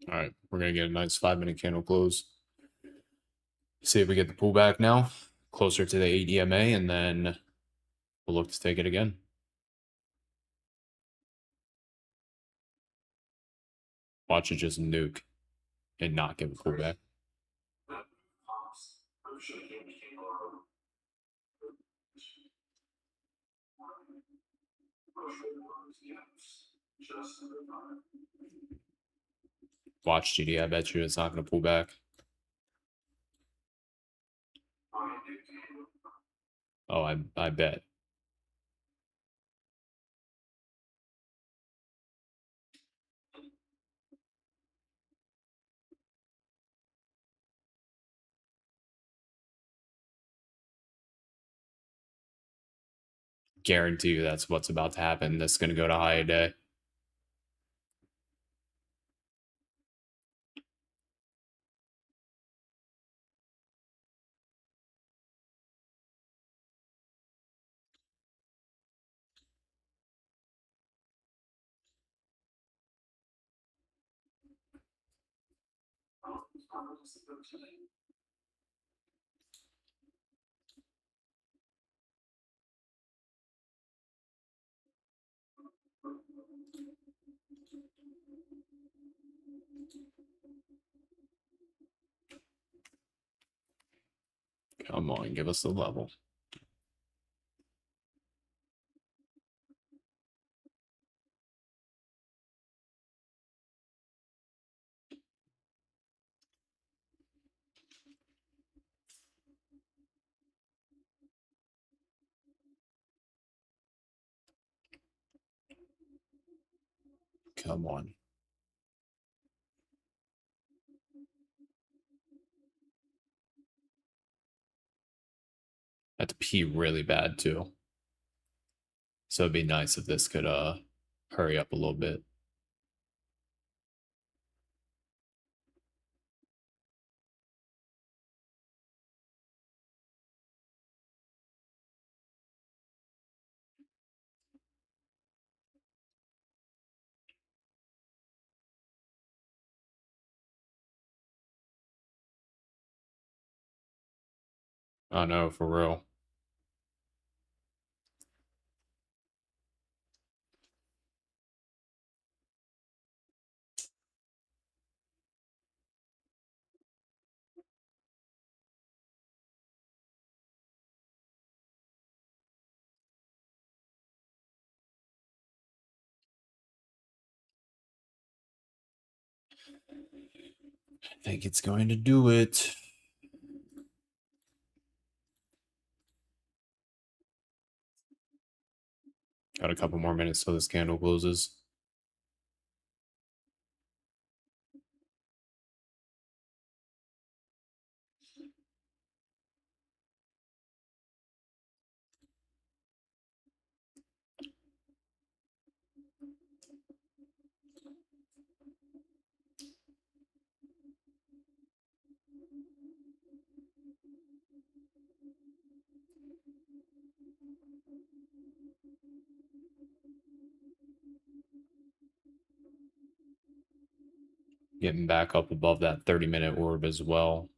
All right, we're going to get a nice 5-minute candle close. See if we get the pullback now, closer to the 8 EMA, and then we'll look to take it again. Watch it just nuke and not give a pullback. Watch GD, I bet you it's not going to pull back. Oh, I bet. Guarantee you that's what's about to happen. That's going to go to high a day. Come on, give us the level. Come on. I have to pee really bad too. So it'd be nice if this could hurry up a little bit. I know, for real. I think it's going to do it. Got a couple more minutes till this candle closes. Getting back up above that 30-minute orb as well.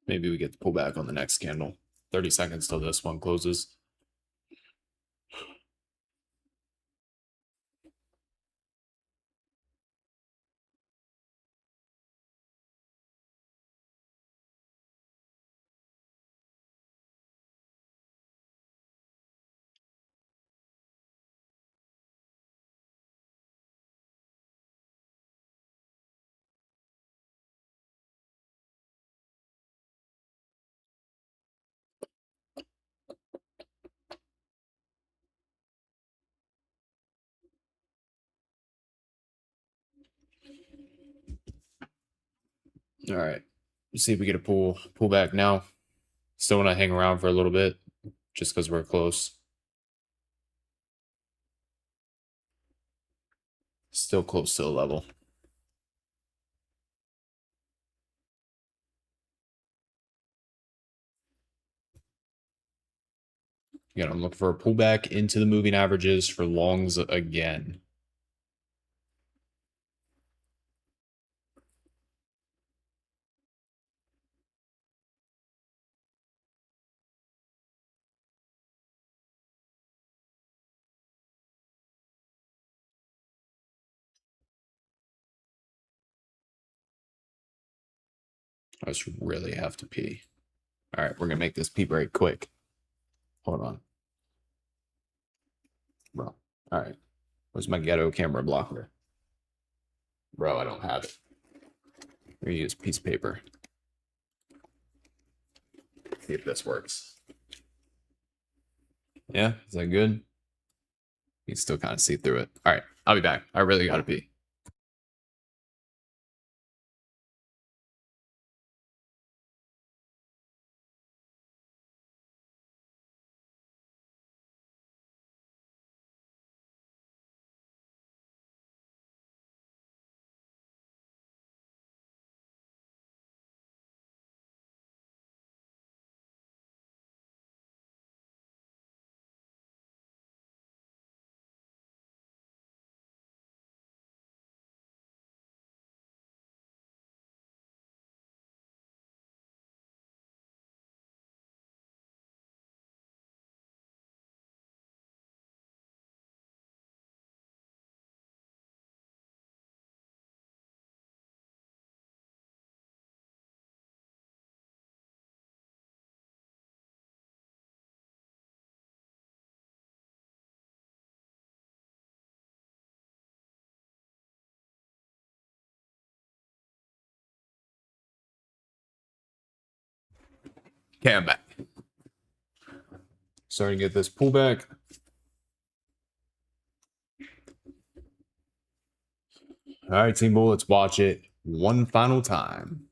Maybe we get the pullback on the next candle. 30 seconds till this one closes. All right. Let's see if we get a pull back now. Still want to hang around for a little bit just because we're close. Still close to the level. Again, I'm looking for a pullback into the moving averages for longs again. I just really have to pee. All right, we're going to make this pee break quick. Hold on. Bro. All right. Where's my ghetto camera blocker? Bro, I don't have it. We're going to use a piece of paper. See if this works. Yeah, is that good? You can still kind of see through it. All right, I'll be back. I really got to pee. Okay, I'm back. Starting to get this pullback. All right, Team Bull, let's watch it one final time.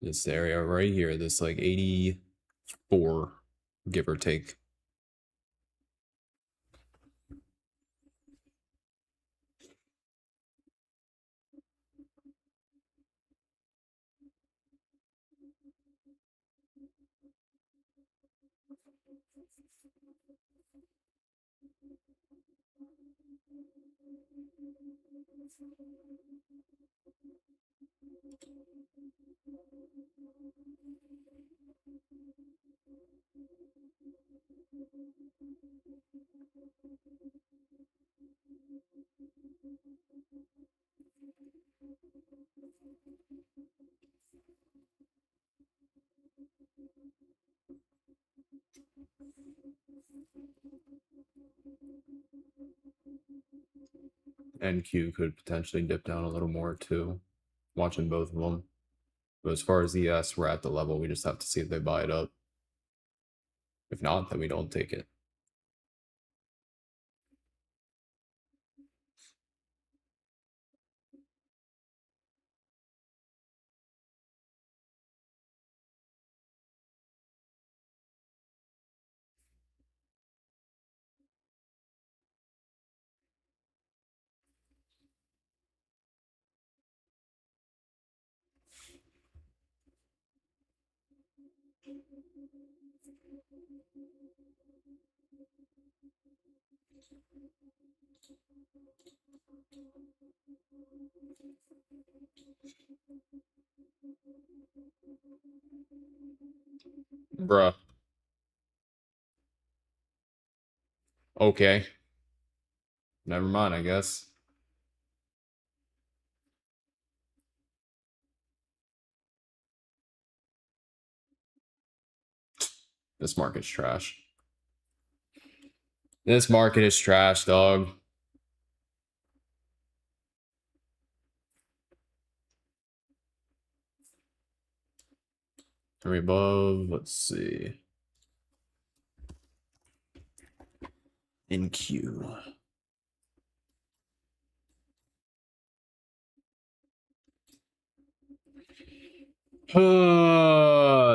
This area right here, this like 84, give or take. NQ could potentially dip down a little more too. Watching both of them. But as far as ES, we're at the level. We just have to see if they buy it up. If not, then we don't take it. Bruh. Okay. Never mind, I guess. This market's trash. This market is trash, dog. Are we above? Let's see. NQ.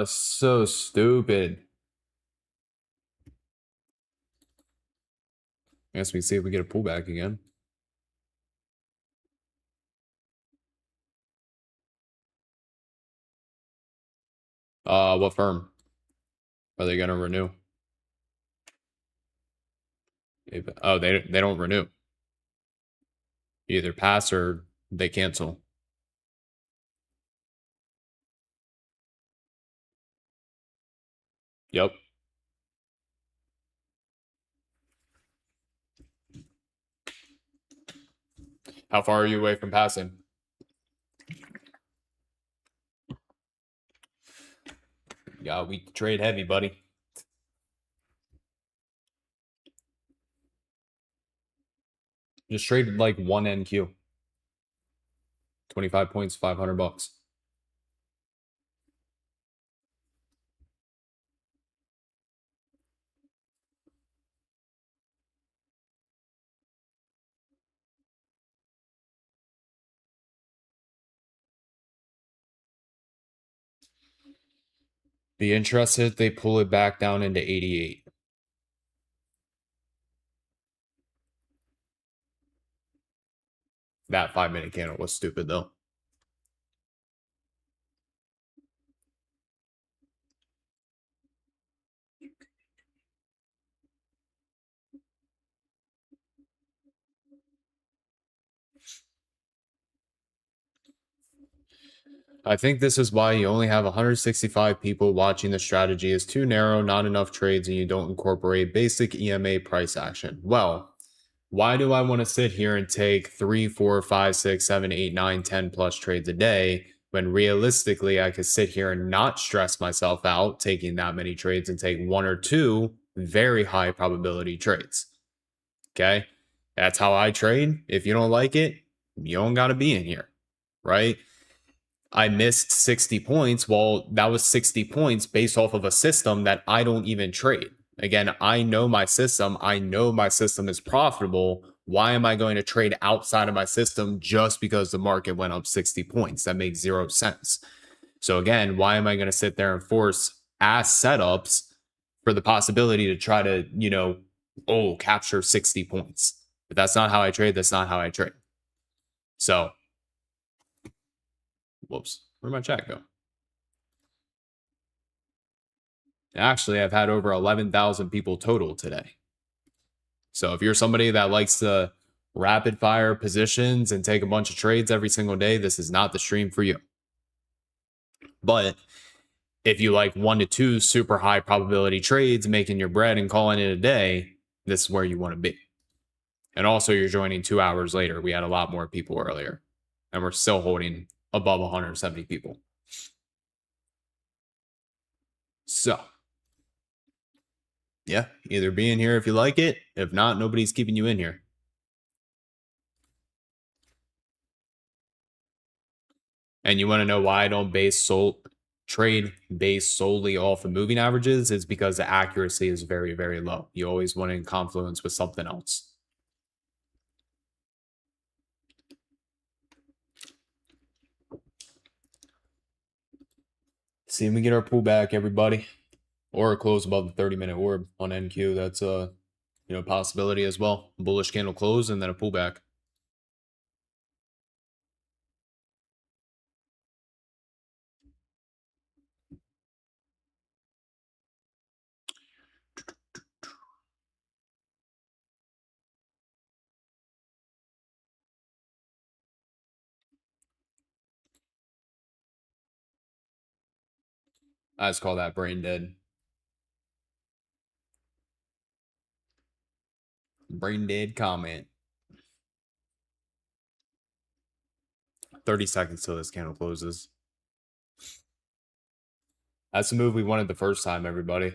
So stupid. I guess we see if we get a pullback again. What firm are they gonna renew? Oh, they don't renew. Either pass or they cancel. Yep. How far are you away from passing? Yeah, we trade heavy, buddy. Just trade like one NQ. 25 points, $500. Be interested if they pull it back down into 88. That 5-minute candle was stupid though. I think this is why you only have 165 people watching. The strategy is too narrow, not enough trades, and you don't incorporate basic EMA price action. Well, why do I want to sit here and take 3, 4, 5, 6, 7, 8, 9, 10 plus trades a day when realistically I could sit here and not stress myself out taking that many trades and take one or two very high probability trades? Okay. That's how I trade. If you don't like it, you don't got to be in here, right? I missed 60 points. Well, that was 60 points based off of a system that I don't even trade. Again, I know my system. I know my system is profitable. Why am I going to trade outside of my system just because the market went up 60 points? That makes zero sense. So again, why am I going to sit there and force ass setups for the possibility to try to, capture 60 points? But that's not how I trade. That's not how I trade. So, whoops, where'd my chat go? Actually, I've had over 11,000 people total today. So if you're somebody that likes to rapid fire positions and take a bunch of trades every single day, this is not the stream for you. But if you like 1 to 2 super high probability trades, making your bread and calling it a day, this is where you want to be. And also, you're joining 2 hours later. We had a lot more people earlier, and we're still holding above 170 people. So, yeah, either be in here if you like it. If not, nobody's keeping you in here. And you want to know why I don't trade based solely off of moving averages? Is because the accuracy is very, very low. You always want to confluence with something else. See if we get our pullback, everybody, or a close above the 30-minute orb on NQ. That's a possibility as well. Bullish candle close and then a pullback. I just call that brain dead. Brain dead comment. 30 seconds till this candle closes. That's the move we wanted the first time, everybody.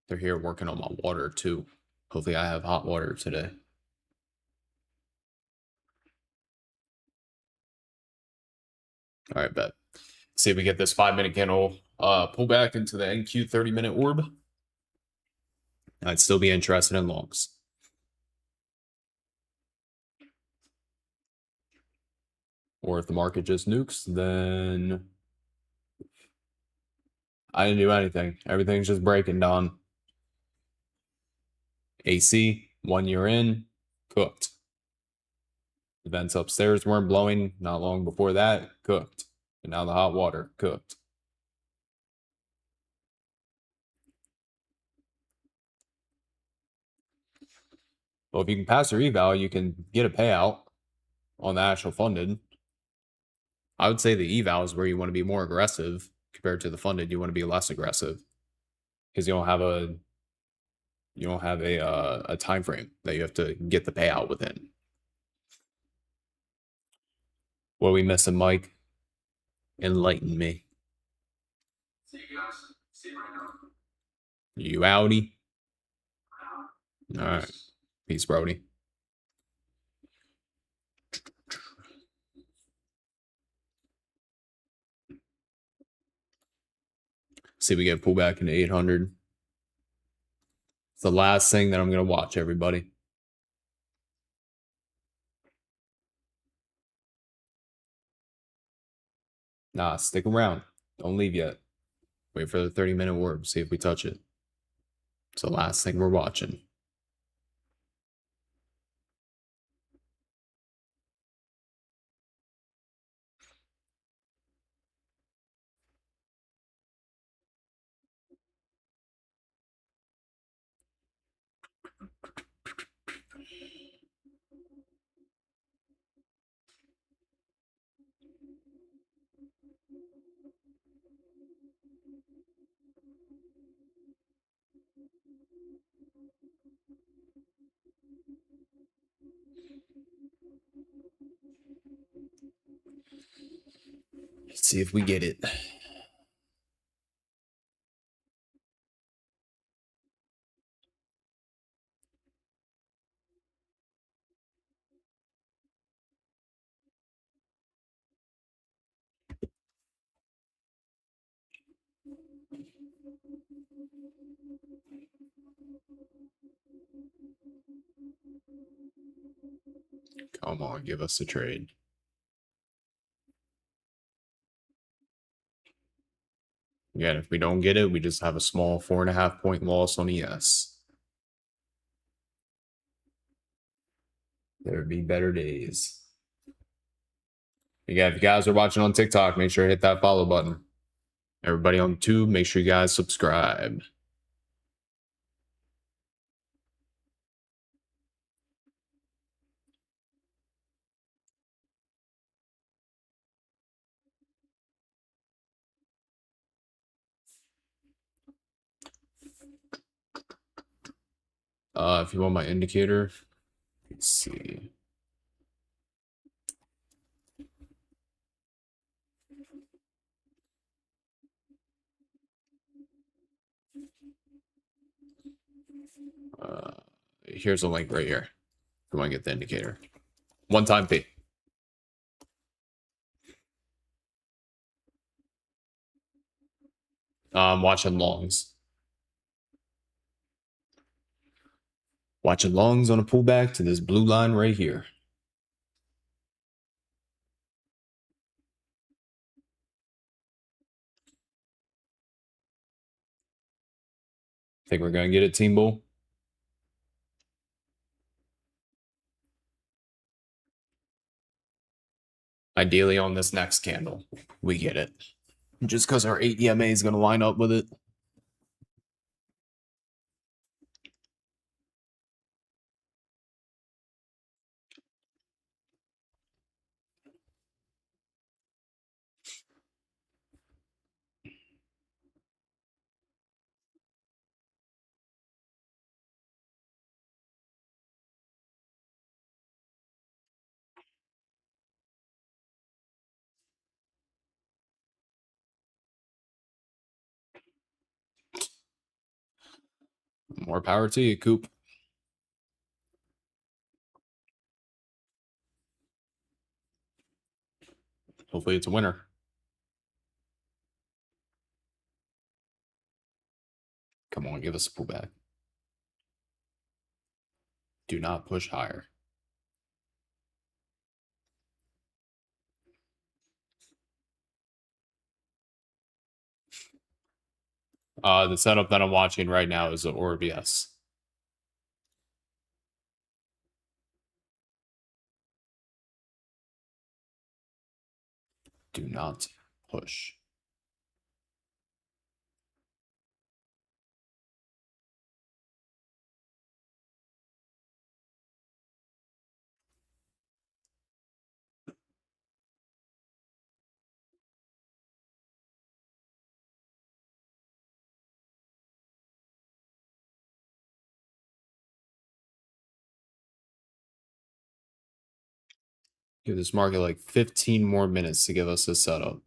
They're here working on my water too. Hopefully I have hot water today. All right, bet. See if we get this 5-minute candle pull back into the NQ 30-minute orb. I'd still be interested in longs. Or if the market just nukes, then I didn't do anything. Everything's just breaking down. AC, 1 year in, cooked. The vents upstairs weren't blowing not long before that, cooked. And now the hot water, cooked. Well, if you can pass your eval, you can get a payout on the actual funded. I would say the eval is where you want to be more aggressive compared to the funded. You want to be less aggressive because you don't have a time frame that you have to get the payout within. What are we missing, Mike? Enlighten me. See you guys. See you right now. You outie? All right. Peace, Brody. See if we get pulled back into 800. It's the last thing that I'm going to watch, everybody. Nah, stick around. Don't leave yet. Wait for the 30-minute orb. See if we touch it. It's the last thing we're watching. Let's see if we get it. Come on, give us a trade. Again, if we don't get it, we just have a small 4.5 point loss on ES. There would be better days. Again, if you guys are watching on TikTok, make sure to hit that follow button. Everybody on YouTube, make sure you guys subscribe. If you want my indicator, let's see. here's a link right here. If you want to get the indicator. One-time fee. Watching longs. Watching longs on a pullback to this blue line right here. Think we're going to get it, Team Bull? Ideally on this next candle, we get it. Just because our 8 EMA is going to line up with it. More power to you, Coop. Hopefully it's a winner. Come on, give us a pullback. Do not push higher. The setup that I'm watching right now is the ORBS. Do not push. Give this market like 15 more minutes to give us a setup.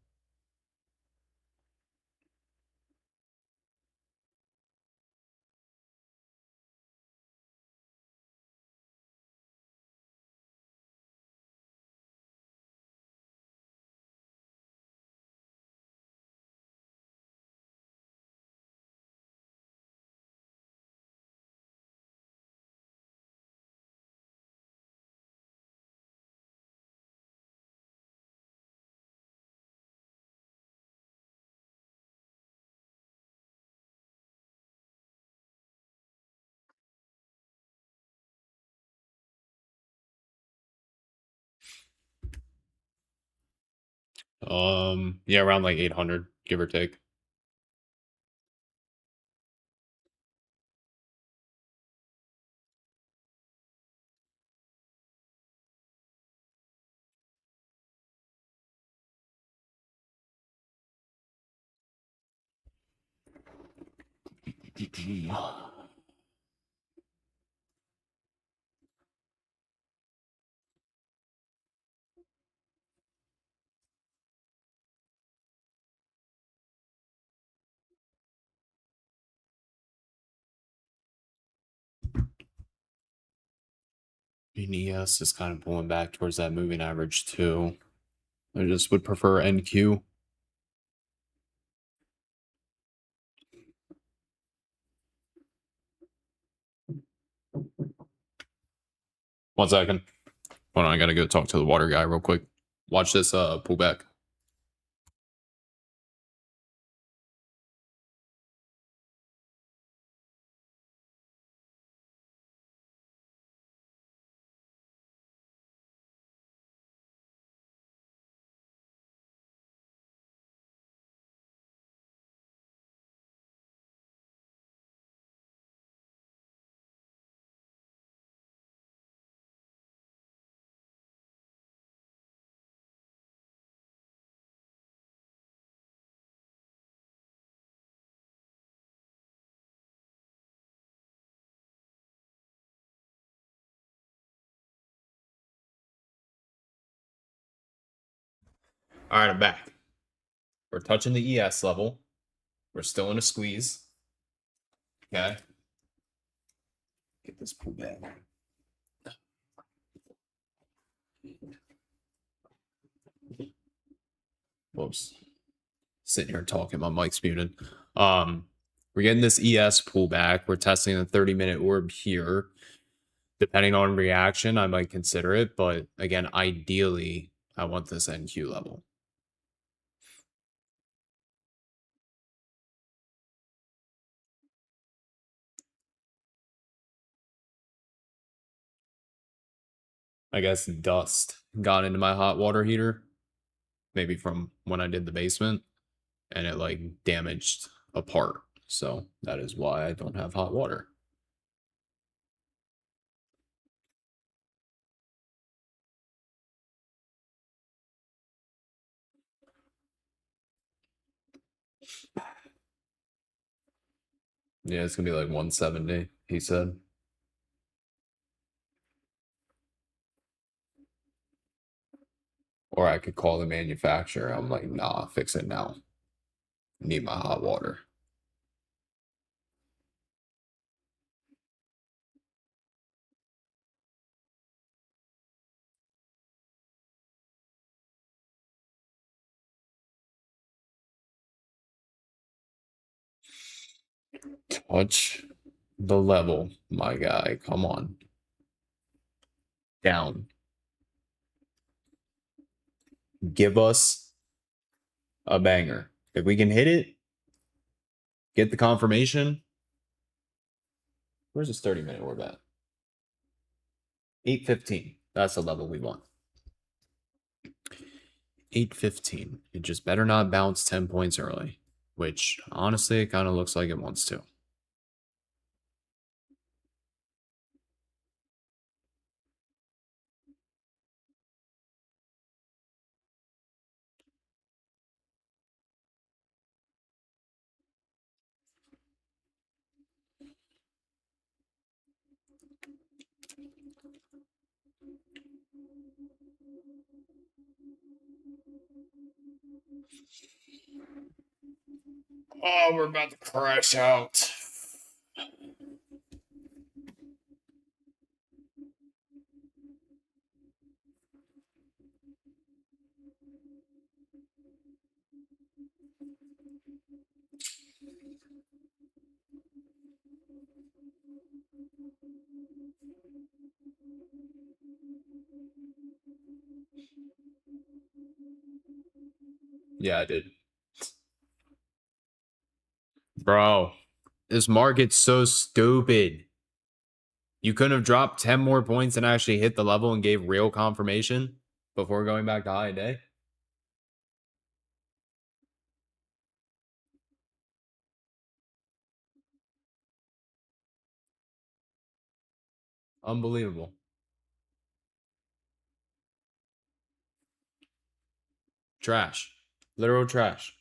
Yeah, around like 800, give or take. ES is kind of pulling back towards that moving average too. I just would prefer NQ. One second. Hold on, I gotta go talk to the water guy real quick. Watch this pullback. All right, I'm back. We're touching the ES level. We're still in a squeeze. Okay. Get this pullback. Whoops. Sitting here talking, my mic's muted. We're getting this ES pullback. We're testing the 30-minute orb here. Depending on reaction, I might consider it. But again, ideally, I want this NQ level. I guess dust got into my hot water heater. Maybe from when I did the basement. And it like damaged a part. So that is why I don't have hot water. Yeah, it's gonna be like 170, he said. Or I could call the manufacturer. I'm like, nah, fix it now. Need my hot water. Touch the level, my guy. Come on. Down. Give us a banger. If we can hit it, get the confirmation. Where's this 30-minute orb at? 815. That's the level we want. 815. It just better not bounce 10 points early, which honestly, it kind of looks like it wants to. Oh, we're about to crash out. Yeah, I did. Bro, this market's so stupid. You couldn't have dropped 10 more points and actually hit the level and gave real confirmation before going back to high day? Unbelievable. Trash. Literal trash.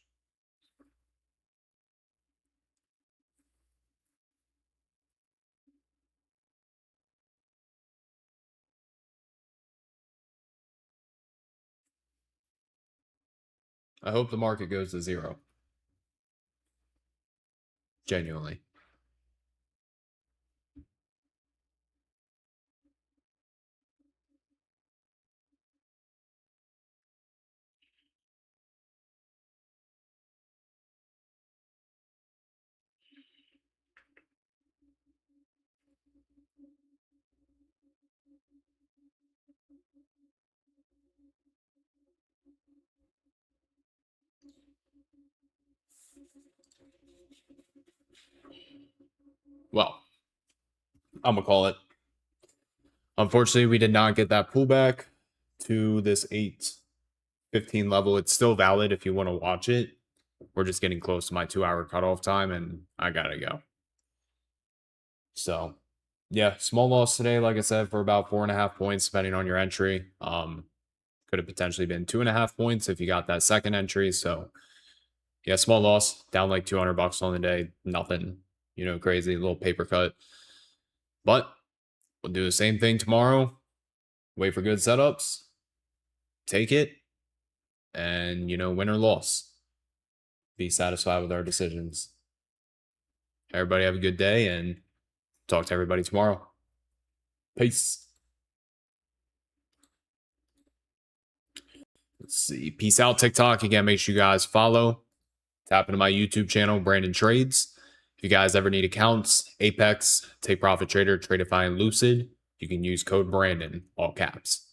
I hope the market goes to zero. Genuinely. Well, I'm going to call it. Unfortunately, we did not get that pullback to this 815 level. It's still valid if you want to watch it. We're just getting close to my 2-hour cutoff time, and I got to go. So, yeah, small loss today, like I said, for about 4.5 points, depending on your entry. Could have potentially been 2.5 points if you got that second entry. So, yeah, small loss, down like $200 on the day. Nothing, crazy, little paper cut. But we'll do the same thing tomorrow. Wait for good setups, take it, and, win or loss. Be satisfied with our decisions. Everybody have a good day, and talk to everybody tomorrow. Peace. Let's see. Peace out, TikTok. Again, make sure you guys follow. Tap into my YouTube channel, Brandon Trades. If you guys ever need accounts, Apex, Take Profit Trader, Tradeify, and Lucid, you can use code Brandon, all caps.